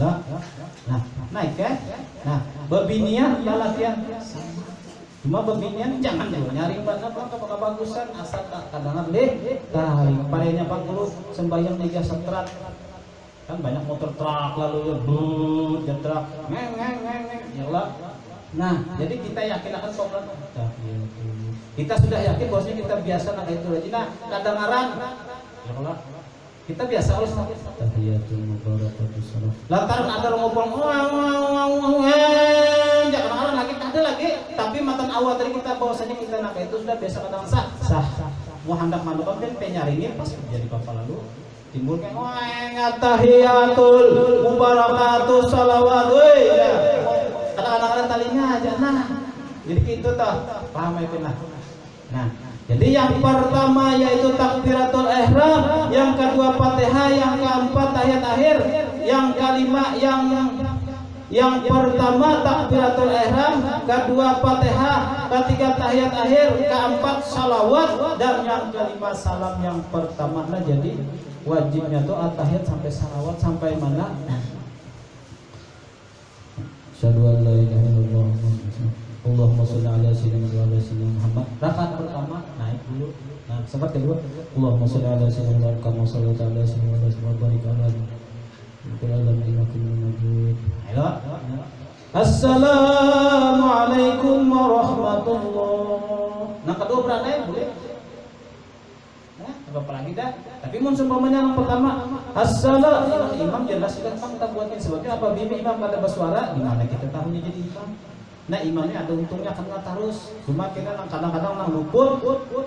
lah. Nah, naik kan? Nah, babinian latihan. Cuma beginian jangan nyari apa kebagusan asal tak kadang deh tarik parenya 40 sembahyang 3 setrat kan banyak motor truk lalu ya truk ngeng ya Allah. Nah jadi kita yakin akan program kita sudah yakin bosnya kita biasa nak itu aja. Nah kadang-kadang ya Allah kita biasa harus tahiyatul mubarakatuh salam lantaran ada ngobrol kadang-kadang lagi ada lagi tapi matan awal dari kita bahwasanya kita nak itu sudah biasa kadang sah mau hendak mandokan kan penyaringin pas jadi bapak lalu timbul kayak tahiyatul mubarakatuh salawat kadang-kadang talinya aja nah jadi gitu toh paham ya nah jadi yang pertama yaitu takbiratul ihram, yang kedua Fatihah, yang keempat tahiyat akhir, yang kelima yang pertama takbiratul ihram, kedua Fatihah, ketiga tahiyat akhir, keempat salawat, dan yang kelima salam yang pertama. Nah jadi wajibnya tuh at-tahiyat sampai salawat sampai mana? Asyhadu an la ilaha illallah Allahumma sholli ala sayyidina wa ala sayyidina Muhammad. Rakaat pertama naik dulu. Nah, sempat kedua Allahumma sholli ala sayyidina wa kama shallaita ala sayyidina wa barik ala Ayo. Assalamualaikum warahmatullahi. Nah, kedua berada boleh. Nah, apa lagi dah? Tapi mun seumpamanya yang pertama assalamualaikum imam jelas sudah kita buatin sebabnya apa bibi imam pada bersuara gimana kita tahunya jadi imam. Nah imamnya ada untungnya kan nggak terus cuma kita kadang-kadang nang luput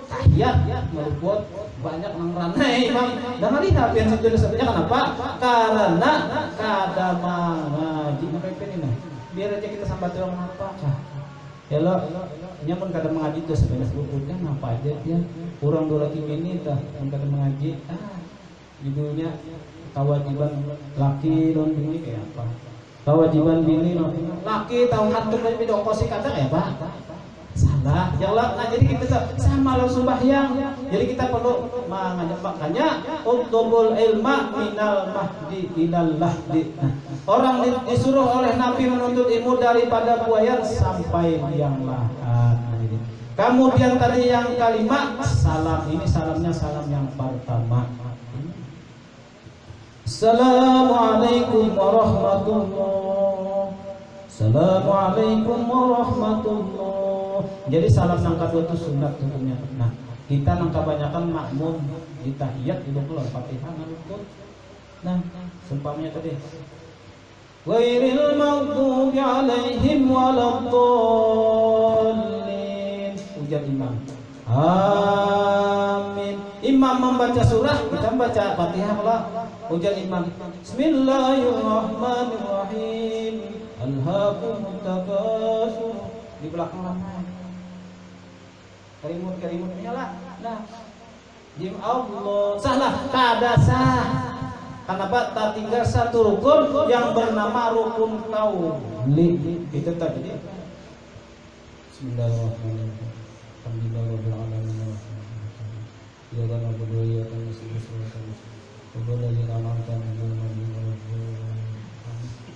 tahiyat meluput banyak nang ranai imam dan hari hampir satu-satunya kenapa? Karena kada mengaji ini biar aja kita sampai tuh apa ya lo nyamun kada mengaji tuh sebenarnya luputnya apa aja dia kurang dua lagi ini dah yang kada mengaji judulnya kewajiban laki dan bini kayak apa kewajiban bini laki tahu hantu dari video kosi kata ya pak salah ya Allah. Nah jadi kita sama lo sembahyang. Jadi kita perlu makanya utlubul ilma minal mahdi ilal lahdi. Nah, orang disuruh oleh Nabi menuntut ilmu daripada buaya sampai liang lahat. Kemudian tadi yang kalimat salam, ini salamnya salam yang pertama. Assalamualaikum warahmatullahi. Assalamualaikum warahmatullahi. Jadi salam yang kedua itu sunat hukumnya. Nah, kita yang kebanyakan makmum di tahiyat itu keluar Fatihah ngalukut. Nah, seumpamanya tadi ghairil maghdubi alaihim waladdallin. Ujar imam. Amin. Imam membaca surah, kita membaca Fatihah pula. Ujar imam. Bismillahirrahmanirrahim. Alhaakumut takatsur. Di belakang ramai. Karimun iyalah. Nah. Jim Allah. Salah, kada sah. Kenapa tak tinggal satu rukun yang bernama rukun tauhid. Itu tadi. Bismillahirrahmanirrahim. Alhamdulillahirabbil alamin. Ya kana budaya kan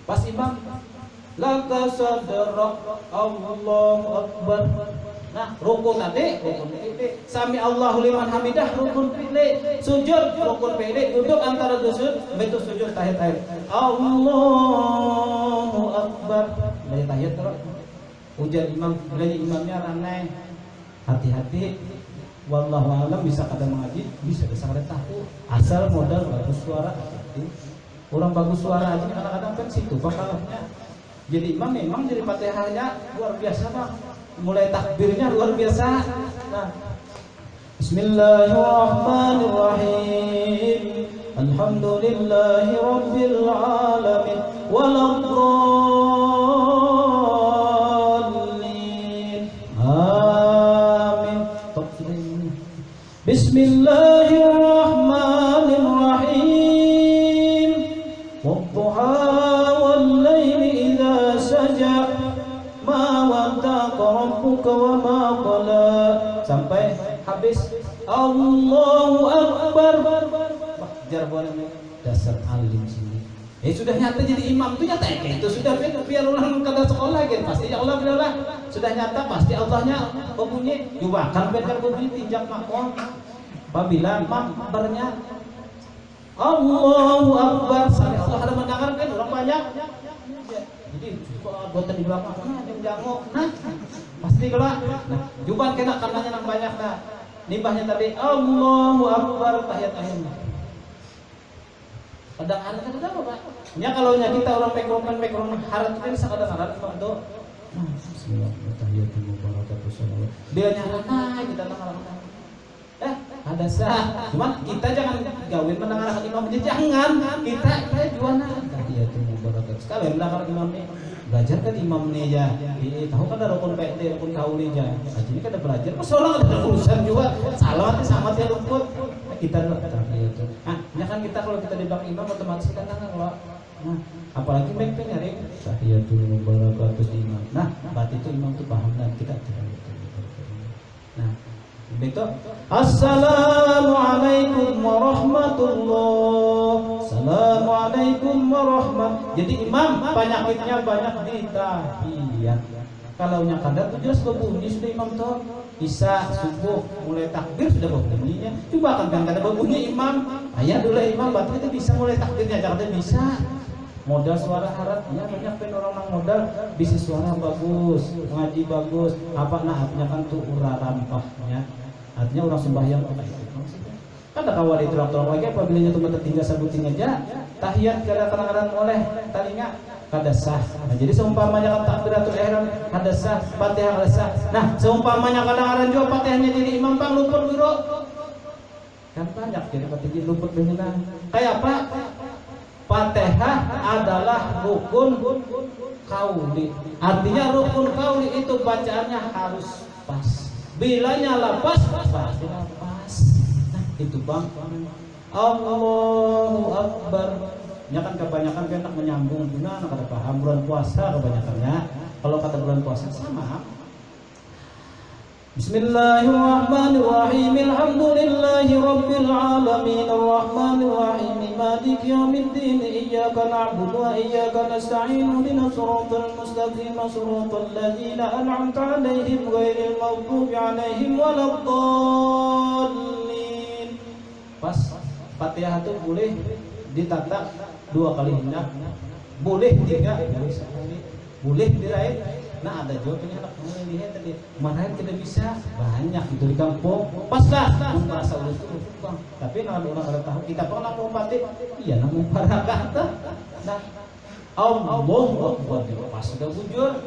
pas imam laka sadrak Allahu akbar. Nah, rukun tadi, rukun pilih. Sami Allahu liman hamidah, rukun pilih. Sujud, rukun pilih. Duduk antara sujud, begitu sujud tahiyat. Allahu akbar. Dari tahiyat terus. Ujar imam, dari imamnya ranai. Hati-hati. Wallahu alam, bisa kadang mengaji, bisa kada tahu. Asal modal bagus suara. Orang bagus suara aja kadang-kadang kan situ bakalnya. Jadi imam memang jadi Fatihahnya luar biasa, Bang. Mulai takbirnya luar biasa. Nah, Bismillahirrahmanirrahim. Alhamdulillahi rabbil alamin. Waladdallin. Amin. Bismillahirrahmanirrahim. Wadduha wal laili idza saja. Ma waddaqa rabbuka wa ma qala. Sampai habis Allahu akbar. Jar boleh dasar alim sini. Sudah nyata jadi imam itu nyata itu sudah biar orang kada sekolah gitu pasti ya Allah biarlah sudah nyata pasti Allahnya berbunyi juga kan biar berbunyi tinjak makmum apabila makbarnya Allahu akbar sampai Allah ada mendengar kan orang banyak jadi buatan di belakang yang jangok nah pasti kelak nah juban kena karenanya yang banyak nah nimbahnya tadi Allahu akbar tahiyat akhirnya kadang-kadang ada apa Pak? Ya kalau kita orang background harap kita bisa kadang-kadang itu Bismillahirrahmanirrahim. Dia nyarana kita dengar. Ada sah. Cuman kita jangan gawin mendengarkan imam aja jangan. Kita juana. Tahiyatul mubarakat. Sekali mendengar imam nih. Belajar kan imam nih ya. Tahu kan ada rukun PT, rukun kauli aja. Jadi kan ada belajar. Pas orang ada urusan juga. Salah sama dia luput. Kita tahiyatul. Ya kan kita kalau kita di belakang imam otomatis kita kan kalau nah, apalagi baik nyari tahiyatul mubarakatus imam. Nah, berarti itu imam tuh paham dan kita tidak betul. Nah, begitu. Assalamualaikum warahmatullahi. Assalamualaikum warahmatullahi. Jadi imam banyaknya banyak di tahiyat. Kalau nya kadang tuh jelas berbunyi sudah imam tuh bisa subuh mulai takbir sudah berbunyinya. Coba kan kada berbunyi imam. Ayah dulu imam berarti itu bisa mulai takbirnya jangan bisa. Modal suara harap ya banyak pen orang modal bisa suara bagus, ngaji bagus, apa nah artinya kan tuh ura rampahnya. Artinya orang sembahyang apa itu maksudnya. Kan ada kawal itu orang lagi apabila tuh tertinggal sabuting aja tahiyat kadang-kadang oleh talinya kada sah. Nah, jadi seumpamanya kan takbiratul ihram kada sah, Fatihah kada sah. Nah, seumpamanya kadang-kadang juga Fatihahnya jadi imam pang luput biro. Kan banyak jadi Fatihah luput benar. Kayak apa? Fatihah adalah rukun qauli. Artinya rukun qauli itu bacaannya harus pas. Bilanya lepas, pasti lepas. Nah, itu Bang. Allahu akbar. Ya kan kebanyakan enak menyambung guna anak ada paham. Bulan puasa kebanyakannya kalau kata bulan puasa sama Bismillahirrahmanirrahim. Alhamdulillahi rabbil alamin. Arrahmanir rahim. Maliki yaumiddin. Iyyaka na'budu wa iyyaka nasta'in. Ihdinas siratal mustaqim. Siratal ladzina an'amta 'alaihim ghairil maghdubi 'alaihim waladdallin. Pas Fatihah itu boleh ditata 2 kali hendak, boleh 3, boleh sekali, boleh diraih. Nah ada jawabannya anak kamu yang lihat tadi marahin tidak bisa banyak itu di kampung pas lah merasa udah bang, tapi kalau orang ada tahu kita pernah mau pati iya namun para kata nah Allah Akbar pas sudah bujur.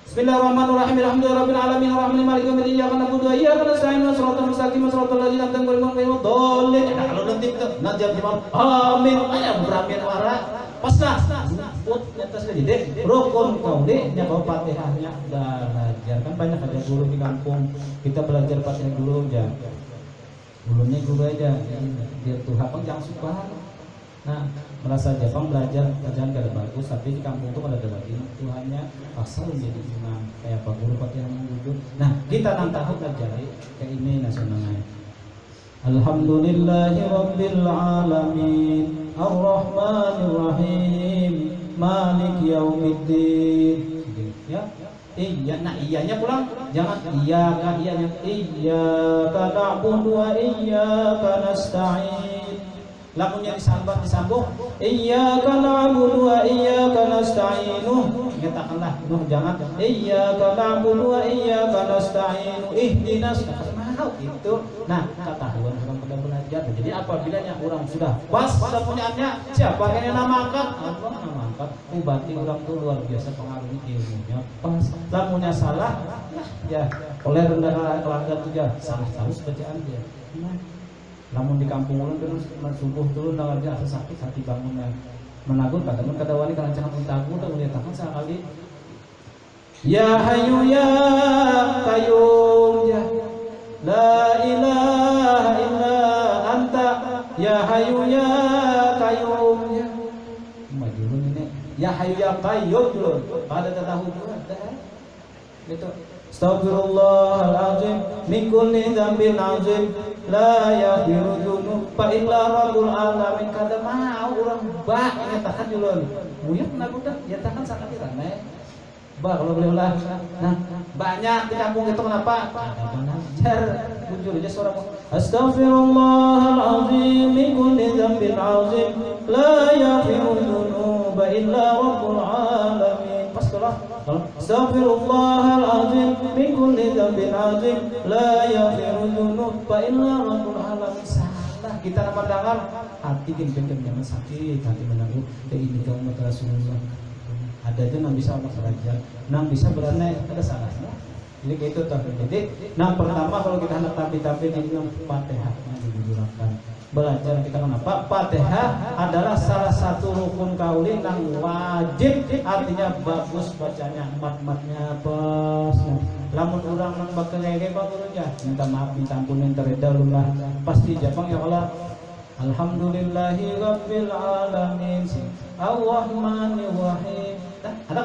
Bismillahirrahmanirrahim. Alhamdulillahirabbil alamin arrahmanir rahim maliki yaumiddin iyyaka na'budu wa iyyaka nasta'in shiratal mustaqim shiratal ladzina an'amta 'alaihim ghairil maghdubi 'alaihim waladdallin. Kalau nanti itu najam imam amin aya beramin wara paslah put atas jadi rukun kauli nya kau Fatihahnya belajar kan banyak ada guru di kampung kita belajar Fatihah dulu aja dulunya guru aja biar tuh hafal jangan subhan. Nah merasa Jepang belajar kerjaan kada bagus tapi di kampung itu kada ada lagi Tuhannya asal jadi imam kayak apa guru Fatihah mengujuk. Nah kita nang tahu pelajari kayak ini nasionalnya. Alhamdulillahi rabbil alamin arrahmanir rahim maliki yaumiddin. Ya iya nah iyanya pulang jangan iyyaka iyyaka na'budu wa iyyaka nasta'in. Lamunnya disambung iyyaka na'budu wa iyyaka nasta'in. Katakanlah jangan iyyaka na'budu wa iyyaka nasta'in ihdinas itu. Nah ketahuan orang pada belajar. Jadi apabila orang sudah pas pada punyaannya siapa yang namakan Allah namakan ubati orang itu luar biasa pengaruh ilmunya pas. Lamunnya salah ya oleh rendah kelanggar itu ya salah terus bacaan dia. Namun di kampung ulun terus subuh dulu nalarnya asa sakit hati bangun menagut katakan kadawani kalancangan untaku udah melihatkan sekali ya hayyu ya qayyum ya la ilaha illa anta ya hayyu ya qayyum ya majulun ini ya hayyu ya qayyum dulu pada tahu juga gitu. Astaghfirullahaladzim min kulli dzambin azim la yaghfiru dzunuba illa rabbul alamin. Kada mau urang ba nyatakan julun muyuk nagudah nyatakan sakit rame ba kalau boleh ulah. Nah banyak di kampung itu kenapa belajar bujur aja suara Astaghfirullahaladzim min kulli dzambin azim la yaghfiru dzunuba illa rabbul alamin. Pas Astaghfirullahaladzim min kulli dzambin azim la yaghfiru dzunuba illa rabbul alamin. Salah kita nama dengar hati geng-geng jangan sakit hati menanggung kayak ini kaum Rasulullah ada aja nang bisa Allah belajar nang bisa berani ada salahnya. Jadi kayak itu tuh. Jadi nah pertama kalau kita hendak tapi di Fatihahnya dibujurkan belajar kita kenapa Fatihah adalah salah satu rukun kauli yang wajib artinya bagus bacanya mat-matnya pas lamun orang nang bakal ngege bagurunya minta maaf minta ampun minta reda lumah pasti Jepang ya Allah alhamdulillahi rabbil alamin arrahmanir rahim. Ada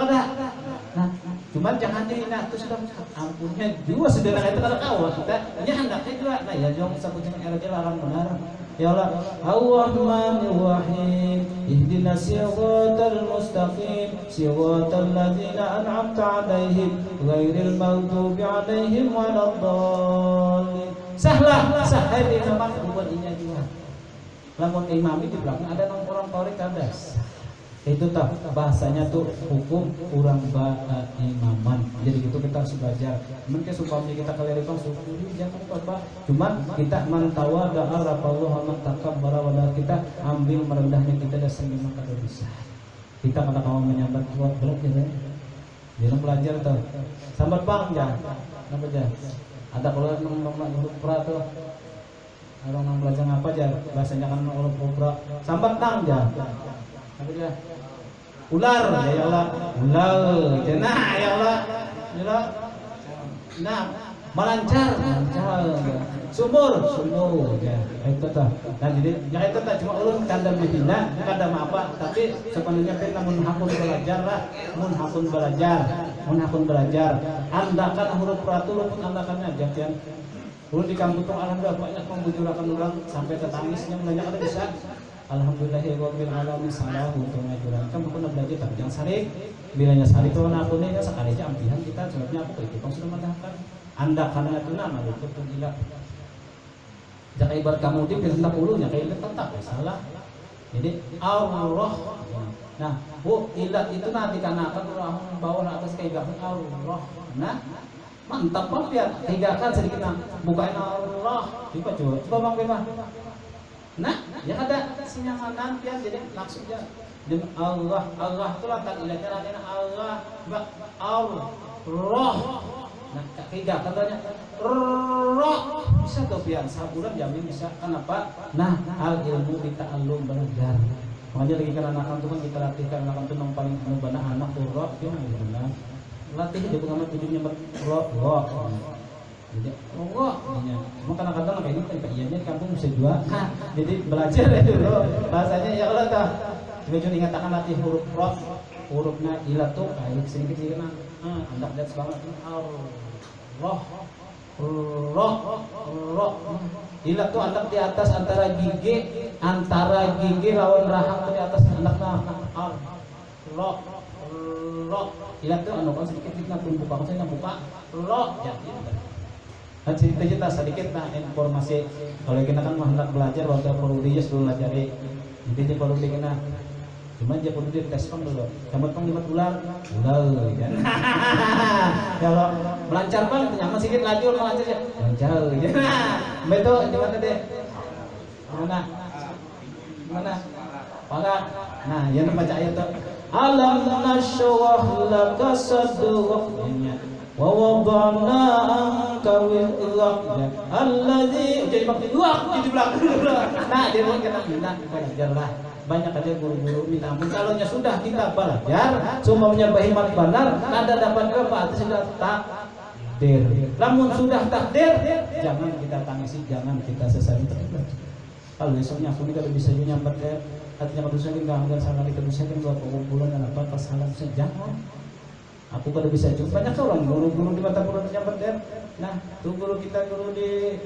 nah cuman jangan dihina terus sudah ampunnya juga sederhana itu kalau kau kita nya hendaknya juga nah ya jong sabutnya era larang benar. Ya Allah, Ar-Rahmanir Rahim, ihdinas siratal mustaqim, siratal ladzina an'amta 'alaihim, ghairil maghdubi 'alaihim waladdallin. Sahlah, sahih di nama buatnya juga. Lamun imami di belakang ada orang Torik kadas. Itu tak bahasanya tuh hukum kurang imaman. Jadi itu kita harus belajar. Mungkin supaya kita keliripan syukuri jangan apa. Cuman kita mantawa da'a rapallahu man takabbara wa kita ambil merendahnya kita dan sembah kada bisa. Kita kada mau menyambat kuat berat ya. Dia belajar tuh. Sambat bang ya. Apa aja? Ada kalau nang pra tuh. Orang belajar apa aja? Bahasanya kan orang kopra. Sambat tang ya. Apa aja? Ular ya Allah ular nah ya Allah nah melancar ya. Sumur ya itu tuh. Nah jadi ya itu tuh cuma ulun kada menghina kada apa tapi sebenarnya kan mun hakun belajar andakan huruf peratul pun andakannya aja kan. Ulun di kampung tuh alhamdulillah banyak membujurakan orang sampai ke tangisnya banyak ada bisa. Alhamdulillahirabbil alamin salah untuk ngajuran kan pun belajar tapi jangan sarik bilanya sarik tuh akunnya sekali aja ampihan kita sebabnya aku itu sudah mendahkan anda karena itu nama itu tuh gila jangan ibarat kamu di pindah ulunya kayak tetap ya salah jadi Allah nah ilat itu nanti karena akan orang bawa atas kayak Allah nah mantap banget ya tigakan sedikit bukain Allah coba bang Bima. Nah, ya ada sinyaman pian jadi langsung aja dengan Allah itu lantak ilatnya adanya Allah Allah. Nah, ketiga katanya roh bisa tuh pian sabulan jamin bisa. Kenapa? Nah, al ilmu bita'allum belajar. Makanya lagi kan anak tuh kan kita latihkan anak tuh yang paling bana anak tuh roh pian benar. Latih dia pengamat tujuannya roh. Jadi, cuma kadang-kadang kayak ini kan ianya di kampung bisa juga. Jadi belajar ya dulu bahasanya ya Allah dah. Coba ingatakan latih huruf roh, hurufnya ilat tuh kayak sedikit anda lihat banget roh. Ilat tuh anak di atas antara gigi lawan rahang tuh di atas anaknya roh. Ilat tuh kan sedikit kita buka saya buka roh ya. Nah cerita sedikit nah informasi kalau kita kan hendak belajar waktu perlu dia dulu pelajari jadi perlu kena cuma dia perlu tes pang dulu campur pang 5 bulan kan kalau melancar bang nyaman sedikit laju melancar ya lancar gitu betul gimana deh gimana Pak nah yang baca ayat tuh alam nashrah laka sadrak wa wada'na anka wizrak alladzi jadi bakti di belakang nah dia mau kita minta belajarlah banyak aja guru-guru minta ampun kalau sudah kita belajar semuanya bahimat benar ada dapat apa atas sudah takdir namun sudah takdir jangan kita tangisi jangan kita sesali kalau besoknya aku ini kalau bisa nyambat ya artinya kalau saya enggak salah kita bisa kan buat bulan dan apa salah jangan aku kada bisa juga banyak orang guru-guru di mata guru nyambat ya nah tuh guru kita guru di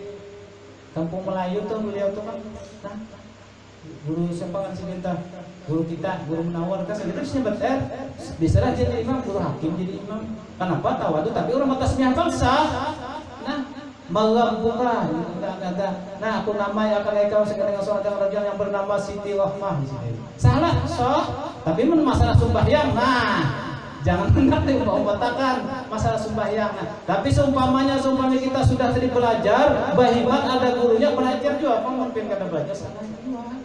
kampung Melayu tuh beliau tuh kan nah guru siapa kan minta guru kita guru menawar kan kita bisa nyambat ya bisa lah jadi imam guru hakim jadi imam kenapa tawadu tapi orang atas mian bangsa nah malam buka nah aku namanya akan engkau sekarang seorang raja yang bernama Siti Rahmah di sini salah tapi masalah sembahyang nah jangan nanti membatakan masalah sembahyang. Tapi seumpamanya kita sudah tadi belajar, bahimat ada gurunya belajar juga. Apa mungkin kada belajar salah semua.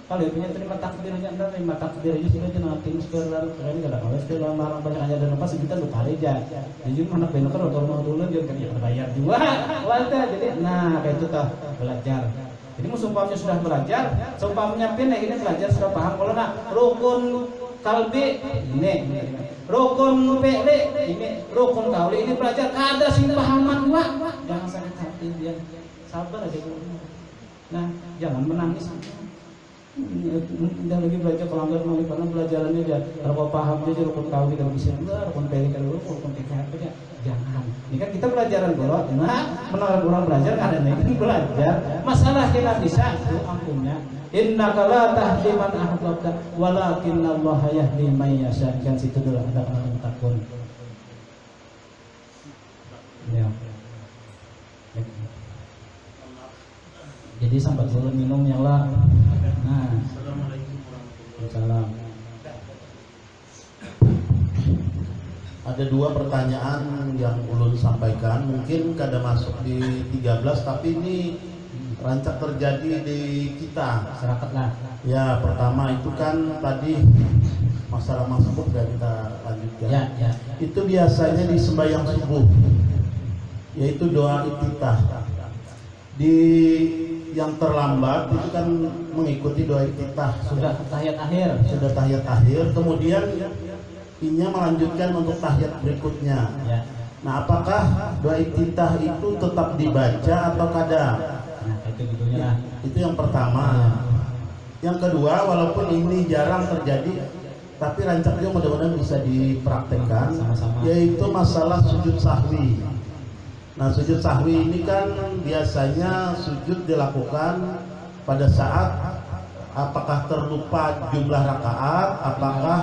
Kalau punya terima takdirnya anda terima takdirnya sudah nanti sekarang kalian kada kalau setelah marah banyak aja dan apa kita lupa aja. Jadi anak benar kan mau dulu dia kan ya bayar juga. Wadah jadi nah kayak itu tuh belajar. Jadi seumpamanya sudah belajar, seumpamanya pin ini belajar sudah paham kalau nak rukun kalbi ini rukun fi'li ini rukun kauli ini belajar ada sih pahaman jangan sakit hati dia sabar aja dulu nah jangan menangis udah lagi belajar pelanggar mau karena pelajarannya dia kalau paham dia rukun kauli kalau bisa enggak rukun fi'li kalau rukun TKP ya jangan ini kan kita pelajaran dulu nah menolak orang belajar ada ini belajar masalah kita bisa itu ampunnya innaka la tahdi man ahbabta walakinna Allah yahdi man yasha kan situ dulu ada orang takun ya jadi sampai dulu minum yang lah nah Assalamualaikum ada 2 pertanyaan yang ulun sampaikan mungkin kada masuk di 13 tapi ini rancak terjadi di kita masyarakat lah ya pertama itu kan tadi masalah masbuk dan kita lanjutkan ya. Itu biasanya di sembahyang subuh yaitu doa iftitah di yang terlambat itu kan mengikuti doa iftitah sudah tahiyat akhir kemudian inya melanjutkan untuk tahiyat berikutnya ya. Nah, apakah doa iftitah itu tetap dibaca atau kada? Nah, itu gitunya lah. Itu yang pertama. Yang kedua, walaupun ini jarang terjadi, tapi rancak juga mudah-mudahan bisa dipraktekkan, sama-sama, yaitu masalah sujud sahwi. Nah, sujud sahwi ini kan biasanya sujud dilakukan pada saat apakah terlupa jumlah rakaat, apakah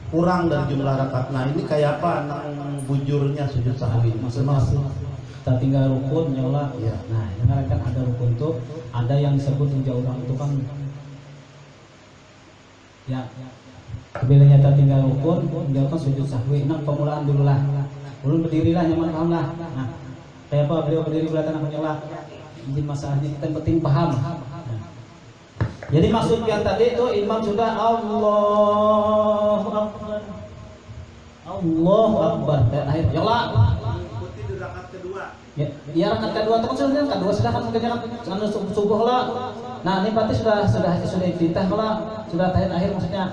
kurang dari jumlah rakaat. Nah, ini kayak apa bujurnya sujud sahwi? Maksudnya kita tinggal rukun nyola. Ya. Nah, ini kan ada rukun tuh, ada yang disebut jauh orang itu kan ya. Bila nyata tinggal rukun, menjalankan sujud sahwi. Nah, pemulaan dulu lah. Belum berdirilah nyaman paham lah. Nah, kayak apa beliau berdiri belakang apa nyola. Ini masalahnya kita penting paham. Jadi maksud yang tadi itu imam sudah Allahu Akbar. Allahu Akbar. Dan akhir nyola. Ikuti di rakaat kedua. Ya rakaat kedua itu kan kedua sudah kan mengerjakan subuh lah. Nah, ini berarti sudah iftitah lah. Sudah tahiyat akhir maksudnya.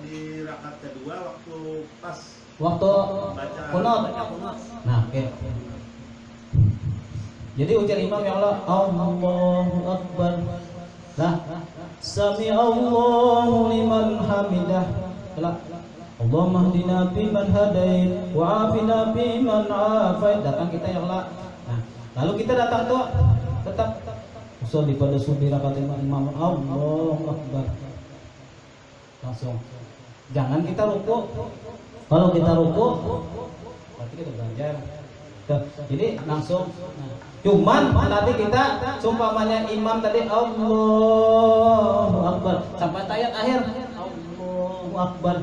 Di rakaat kedua waktu kunut. Nah, oke. Jadi ujar imam ya Allah, Allahu Akbar. Nah, sami Allahu liman hamidah. Allahumma hdina biman hadait wa afina biman afait. Datang kita ya Allah. Nah, lalu kita datang tuh tetap usul pada subuh rakaat imam Allahu Akbar. Langsung. Jangan kita ruku. Kalau kita ruku, berarti kita belajar. Jadi langsung. Cuman tadi kita sumpamanya imam tadi Allahu Akbar sampai tahiyat akhir Allahu Akbar.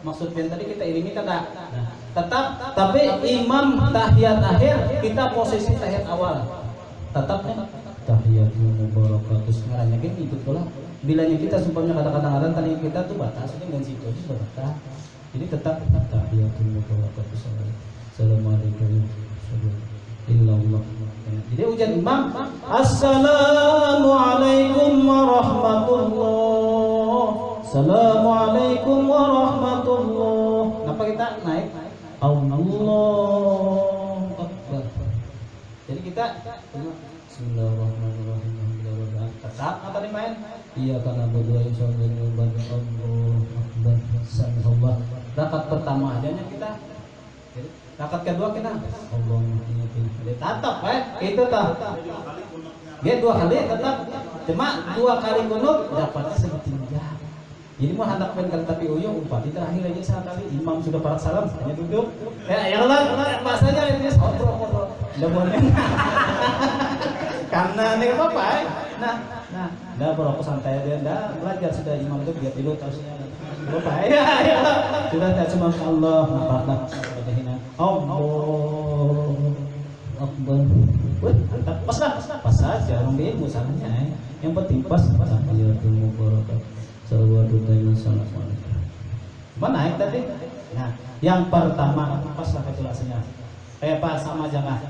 Maksudnya tadi kita iringi kada. Tetap tapi imam tahiyat akhir kita posisi tahiyat awal. Tetapnya tahiyatul mubarakatus ngaranya kan itu pula. Bilanya kita sumpahnya kata-kata tadi kita tuh batas ini dan situ batas. Jadi tetap tahiyatul mubarakatus. Assalamualaikum illallah. Jadi ujian imam Assalamualaikum warahmatullah. Assalamualaikum warahmatullah. Kenapa kita naik? Allahu Akbar. Jadi kita Bismillahirrahmanirrahim. Tetap apa nih main? Iya karena berdua insyaallah Allahu Akbar. Subhanallah. Rakaat pertama aja kita. Jadi rakaat kedua kita Allahumma tetap itu tah. Dia dua kali tetap. Cuma dua kali kunut dapatnya sepertiga. Jadi mau hadapkan kali tapi uyuh upati terakhir aja sekali imam sudah parat salam hanya duduk. Ya Allah bahasanya ini ngobrol. Udah boleh. Karena ini apa? Nah, dah berapa santai dia dah belajar sudah imam itu biar tidur terusnya. Lupa ya. Sudah tak cuma Allah maaflah. Allahu Akbar. Mantap. Pas saja orang dia musanya. Yang penting pas tahiyatul mubarakatuh. Salawatu tayyibun assalamualaikum. Mana naik tadi? Nah, yang pertama pas lah kejelasnya. Kayak Pak sama jangan.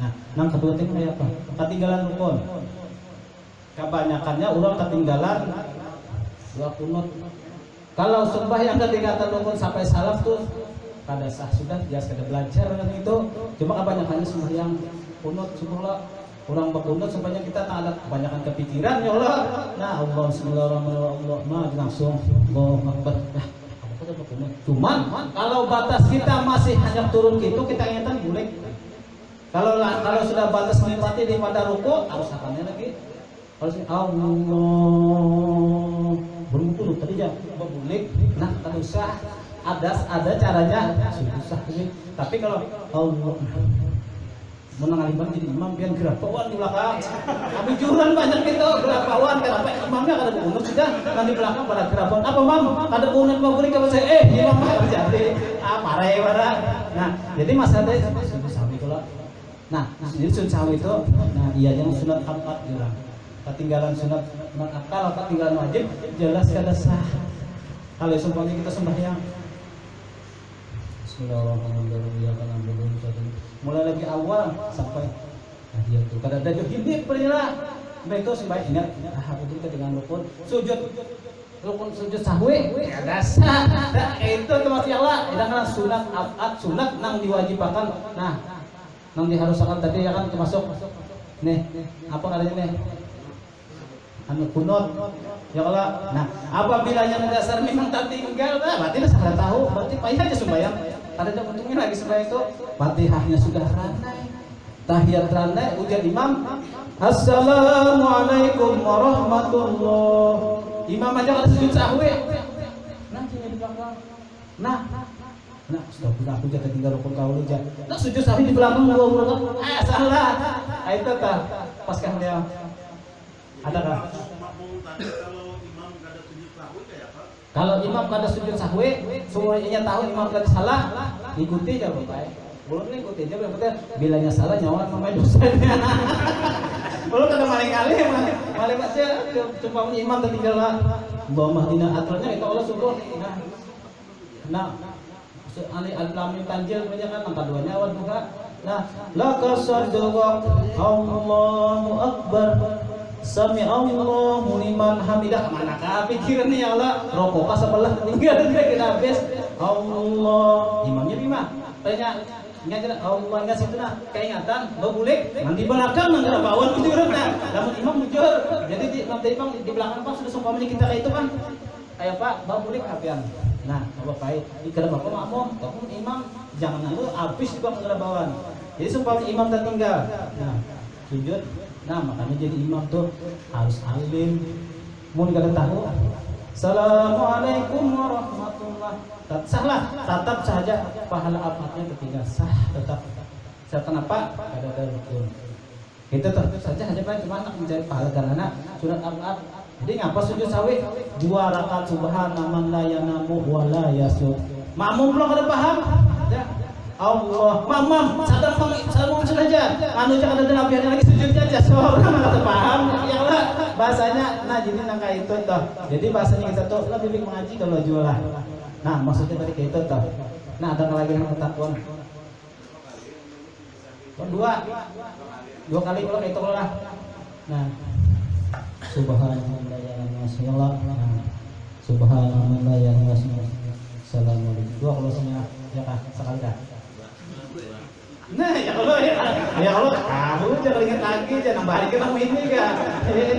Nah, yang kedua itu kayak apa? Ketinggalan rukun. Kebanyakannya orang ketinggalan dua kunut. Kalau sumpah yang ketinggalan rukun sampai salaf tuh kada sah sudah dia sudah belajar kan itu. Cuma kebanyakannya semua yang kunut subhanallah. Orang berkunut supaya kita tak ada kebanyakan kepikiran ya Allah. Nah, Allah bismillahirrahmanirrahim. Nah, langsung Allahu Akbar. Nah, apa kita berkunut. Cuman kalau batas kita masih hanya turun gitu kita ingatkan boleh. Kalau sudah batas melewati di pada ruku harus akannya lagi. Kalau Allah bermutu tadi ya boleh. Nah, kalau usah ada caranya susah ini. Tapi kalau Allah menangaliban jadi imam biar gerapawan di belakang. Habis juran banyak gitu gerapawan kenapa imamnya kada bunut sudah nanti belakang pada gerapawan. Apa mam? Kada bunut mau beli ke saya imam jadi pare barang. Nah, jadi masalah sunat sawi kalau. Nah, jadi sunat sawi itu nah iya yang sunat empat jurang. Ketinggalan sunat akal atau ketinggalan wajib jelas kada sah. Kalau sumpahnya kita sembahyang Bismillahirrahmanirrahim. Mulai lagi awal sampai dia tuh kada ada johim pernah. Baik itu sembahyang ingat betul dengan rukun sujud rukun sujud sahwi ya dasar itu termasuk Allah sedangkan sunat abad sunat nang diwajibkan nah nang diharuskan tadi ya kan termasuk nih apa namanya nih anu kunut ya Allah. Nah apabila yang dasar memang tak tinggal berarti sudah tahu berarti payah aja sembahyang ada untungnya lagi sembahyang itu Fatihahnya sudah ranai tahiyat ranai ujar imam Assalamualaikum warahmatullah imam aja kada sujud sahwi nah di belakang nah sudah aku jadi tinggal rukun kau aja nah sujud sahwi di belakang gua salah itu tah pas kan dia ada kah kalau imam kada sujud sahwi semuanya tahu imam kada salah ikuti aja bapak belum ikuti aja berarti bilanya salah nyawa sama dosanya belum ada maling kali maling aja cuma imam tertinggal lah Allahumma hdina aturannya itu Allah syukur nah al-lamin tanjil punya kan angka duanya awal buka nah laqasadaq Allahu akbar sami Allahu liman hamidah mana ka pikiran nih ya Allah rokok ka sebelah tinggal kita habis Allah imamnya bima tanya ingat Allah ingat situ nah keingatan bebulik nanti belakang nggak bawaan itu nah namun imam jujur jadi nanti imam di belakang pak sudah sumpahnya kita kayak itu kan kayak pak bebulik apian nah apa baik di kedua bapak makmum tapi imam jangan lalu habis juga nggak bawaan jadi sumpahnya imam tertinggal nah sujud nah makanya jadi imam tuh harus alim mau nggak tahu Assalamualaikum warahmatullah salah tetap saja pahala abadnya ketika sah tetap kenapa ada rukun itu tetap saja hanya cuma mencari pahala karena surat abad jadi ngapa sujud sahwi 2 rakaat subhanaman la yanamu wa la yasud makmum belum ada paham ya Allah mamam sadar salam saja anu jangan ada nabi lagi sujud aja seorang mana paham ya Allah bahasanya nah jadi nangka itu toh jadi bahasanya kita tuh lebih mengaji kalau jualan nah maksudnya tadi kayak itu toh nah ada lagi yang ketakuan dua kali kalau kayak itu lah nah subhanallah ya Allah subhanallah ya Allah assalamualaikum dua kalau semuanya ya kah sekali dah nah ya Allah aku jangan ingat lagi jangan nambah hari kita ini kan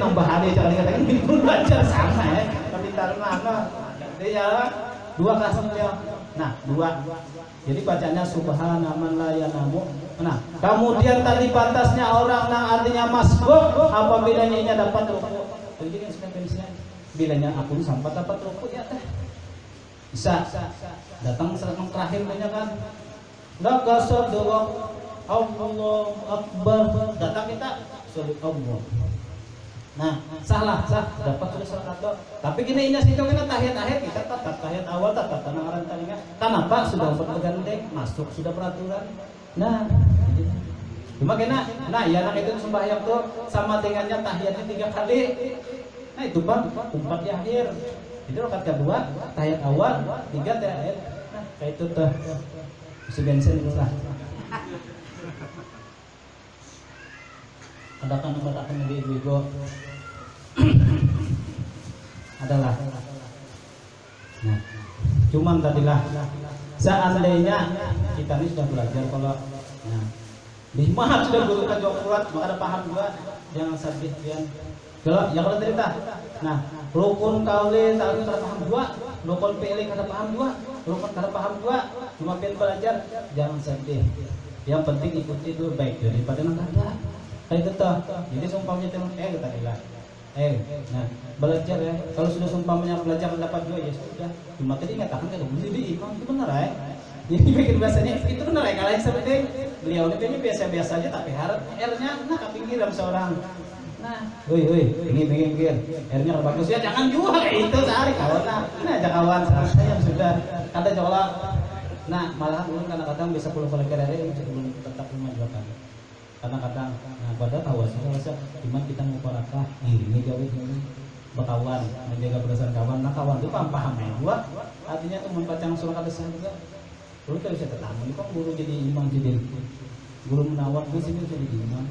nambah hari jangan ingat lagi minggu belajar sama ya tapi taruh mana ya 2 kasih nah 2 jadi bacanya subhanaman la yanamu nah kemudian tadi batasnya orang yang artinya masbuk apa bedanya dapat ruku jadi kan bilanya aku sampai dapat ruku ya teh bisa datang serang terakhir banyak kan laqasadaq Allahu akbar datang kita sulit Allah nah sah dapat sudah salah satu tapi gini ini situ kita tahiyat kita tetap tahiyat awal tetap tanangan tadinya kenapa sudah bergandeng masuk sudah peraturan nah cuma kena nah ya anak itu sembahyang tuh sama dengannya tahiyatnya 3 kali nah itu bang 4 di akhir itu rakaat kedua tahiyat awal 3 di akhir nah kayak itu tuh si bensin itu lah adakan di ibu adalah nah cuman tadilah seandainya kita ini sudah belajar kalau nah lima sudah guru kan jawab kuat maka ada paham juga jangan sabit kalau yang kalau cerita nah rukun kauli tak ada paham 2 rukun pilih kada paham 2 rukun kada paham 2 cuma pengen belajar jangan sedih yang penting ikuti dulu baik daripada nang kada kayak gitu jadi sumpahnya teman kita bilang nah belajar ya kalau sudah sumpahnya belajar dapat 2 ya sudah cuma tadi ngatakan kada boleh di imam itu benar ya jadi bikin bahasanya itu benar ya kalau yang seperti beliau ini biasa-biasa aja tapi harap R-nya nah kepinggiran seorang nah pinggir R-nya bagus ya jangan jual itu cari kawan nah aja kawan saya sudah kada jola nah malah belum kadang-kadang bisa pulang dari belum tetap memajukan karena kadang nah pada tahu saya gimana kita mau parakah ini jauh ini berkawan menjaga berdasar kawan nah kawan itu paham ya buat artinya tuh membaca surat al-Asr juga dulu kita bisa ketemu ini kok guru jadi imam jadi guru menawar di sini jadi imam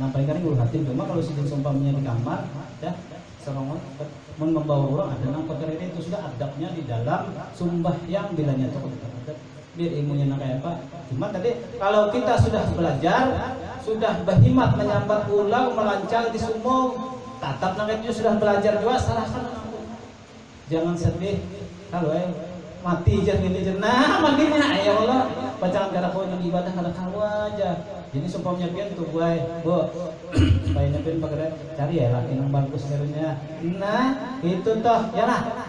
nah paling kadang guru hatim cuma kalau sudah sumpahnya di kamar ya serongon membawa orang ada nang perkara ini itu sudah adabnya di dalam sembahyang bilanya itu adab biar ilmunya nak kayak apa. Cuma tadi kalau kita sudah belajar, sudah berhimmat menyambat ulang melancang di sumur, tatap nak itu sudah belajar juga salahkan. Jangan sedih kalau mati aja gini aja. Nah makinnya ya Allah bacaan kada kau yang ibadah kada kau aja. Jadi sumpahnya pian tuh gue, supaya nyepin pakai cari ya laki yang bagus sebenarnya. Nah itu toh ya lah.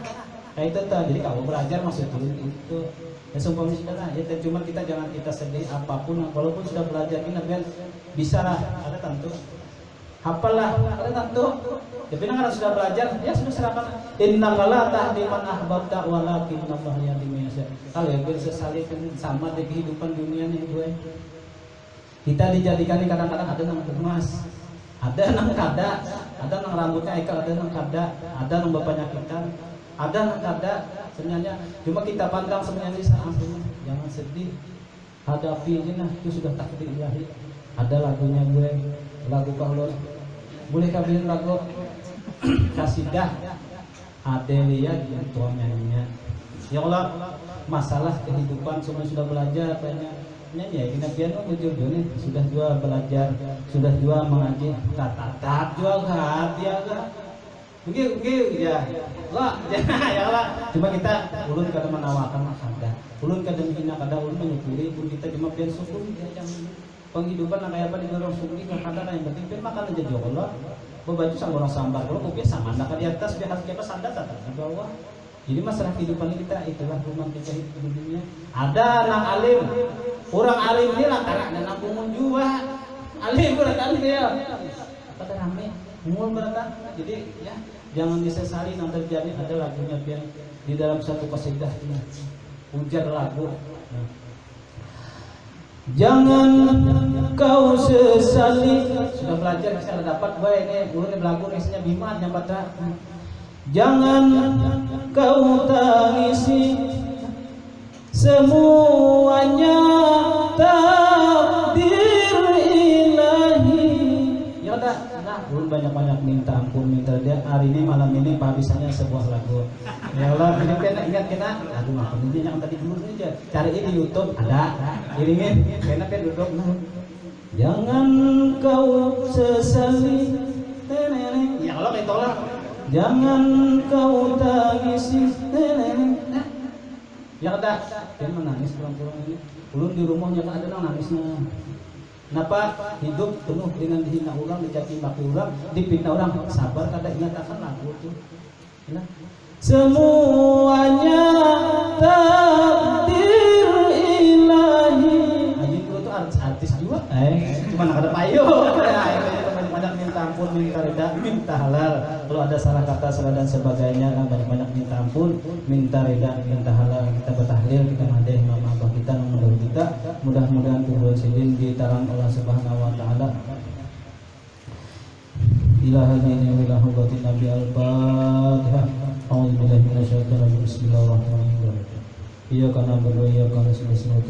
Kayak itu toh. Jadi kamu belajar maksud itu. Ya sumpahnya sudah lah. Ya cuma kita jangan kita sedih apapun. Walaupun sudah belajar ini biar bisa lah. Ada tentu. Hafal lah. Ada tentu. Tapi kalau sudah belajar, ya sudah serahkan. Innaka la tahdi man ahbabta walakinnallaha yahdi man yasha. Kalau yang sesali sama di kehidupan dunia nih gue. Kita dijadikan kadang-kadang ada nang emas, ada nang kada, ada nang rambutnya ekal, ada nang kada, ada nang penyakitan, ada nang kada. Sebenarnya cuma kita pandang sebenarnya ampun, jangan sedih, hadapi aja nah itu sudah takdir ilahi. Ada lagunya gue, lagu Kaulon, boleh kabilin lagu kasidah Adelia yang tua nyanyinya. Ya Allah, masalah kehidupan semua sudah belajar banyak. Ya kita piano ujung-ujungnya sudah juga belajar, sudah juga mengaji, tatat juga hati agak, begitu ya, lah ya lah. Cuma kita ulun kada menawarkan kada, ulun kada menghina kada, ulun menyukuri, pun kita cuma pian syukur ya jangan penghidupan kayak apa di dorong syukuri kada yang penting pian makan aja juga Allah, baju sama orang sambar, kalau kopi sama nak di atas biar harus kita sandar tatat di bawah. Jadi masalah kehidupan kita itulah rumah kita hidup di dunia. Ada anak alim, orang alim ini lantaran dan nangkungun juga. Alim beratan dia. Pada rame, umur beratan. Jadi ya jangan disesali yang terjadi. Ada lagunya pian di dalam satu qasidah ini. Ujar lagu. Jangan kau sesali. Sudah belajar saya dapat gue ini. Dulu ini lagu isinya Bima yang pada. Jangan kau tangisi semuanya takdir ilahi. Ya udah, nah, belum banyak-banyak minta ampun, minta dia. Hari ini malam ini kehabisannya sebuah lagu. Ya Allah, ini kan ingat kita. Aduh, maaf ini yang tadi dulu aja. Cari ini di YouTube ada. Iringin, karena kan duduk. Jangan kau sesali. Ya Allah, kayak tolak. Jangan kau tangisi. Ya kata, dia menangis pulang-pulang ini. Ulun di rumahnya ada yang nangisnya. Kenapa hidup penuh dengan dihina orang, dicaci maki orang, dipitnah orang? Sabar kada ingat akan lagu itu. Nah, semuanya takdir ilahi. Aji itu artis juga. Cuma ada payung. Banyak minta ampun, minta reda, minta halal. Kalau ada salah kata, salah dan sebagainya, banyak-banyak minta ampun, minta reda, minta halal. Kita bertahlil, kita ngadeh imam abah kita, nomor kita. Mudah-mudahan Tuhan sidin ditaran Allah Subhanahu Wa Taala. Ilahadini wilahu batin Nabi Al-Fatihah. A'udzubillahi minasyaitonir rajim. Bismillahirrahmanirrahim. Iyyaka na'budu wa iyyaka nasta'in.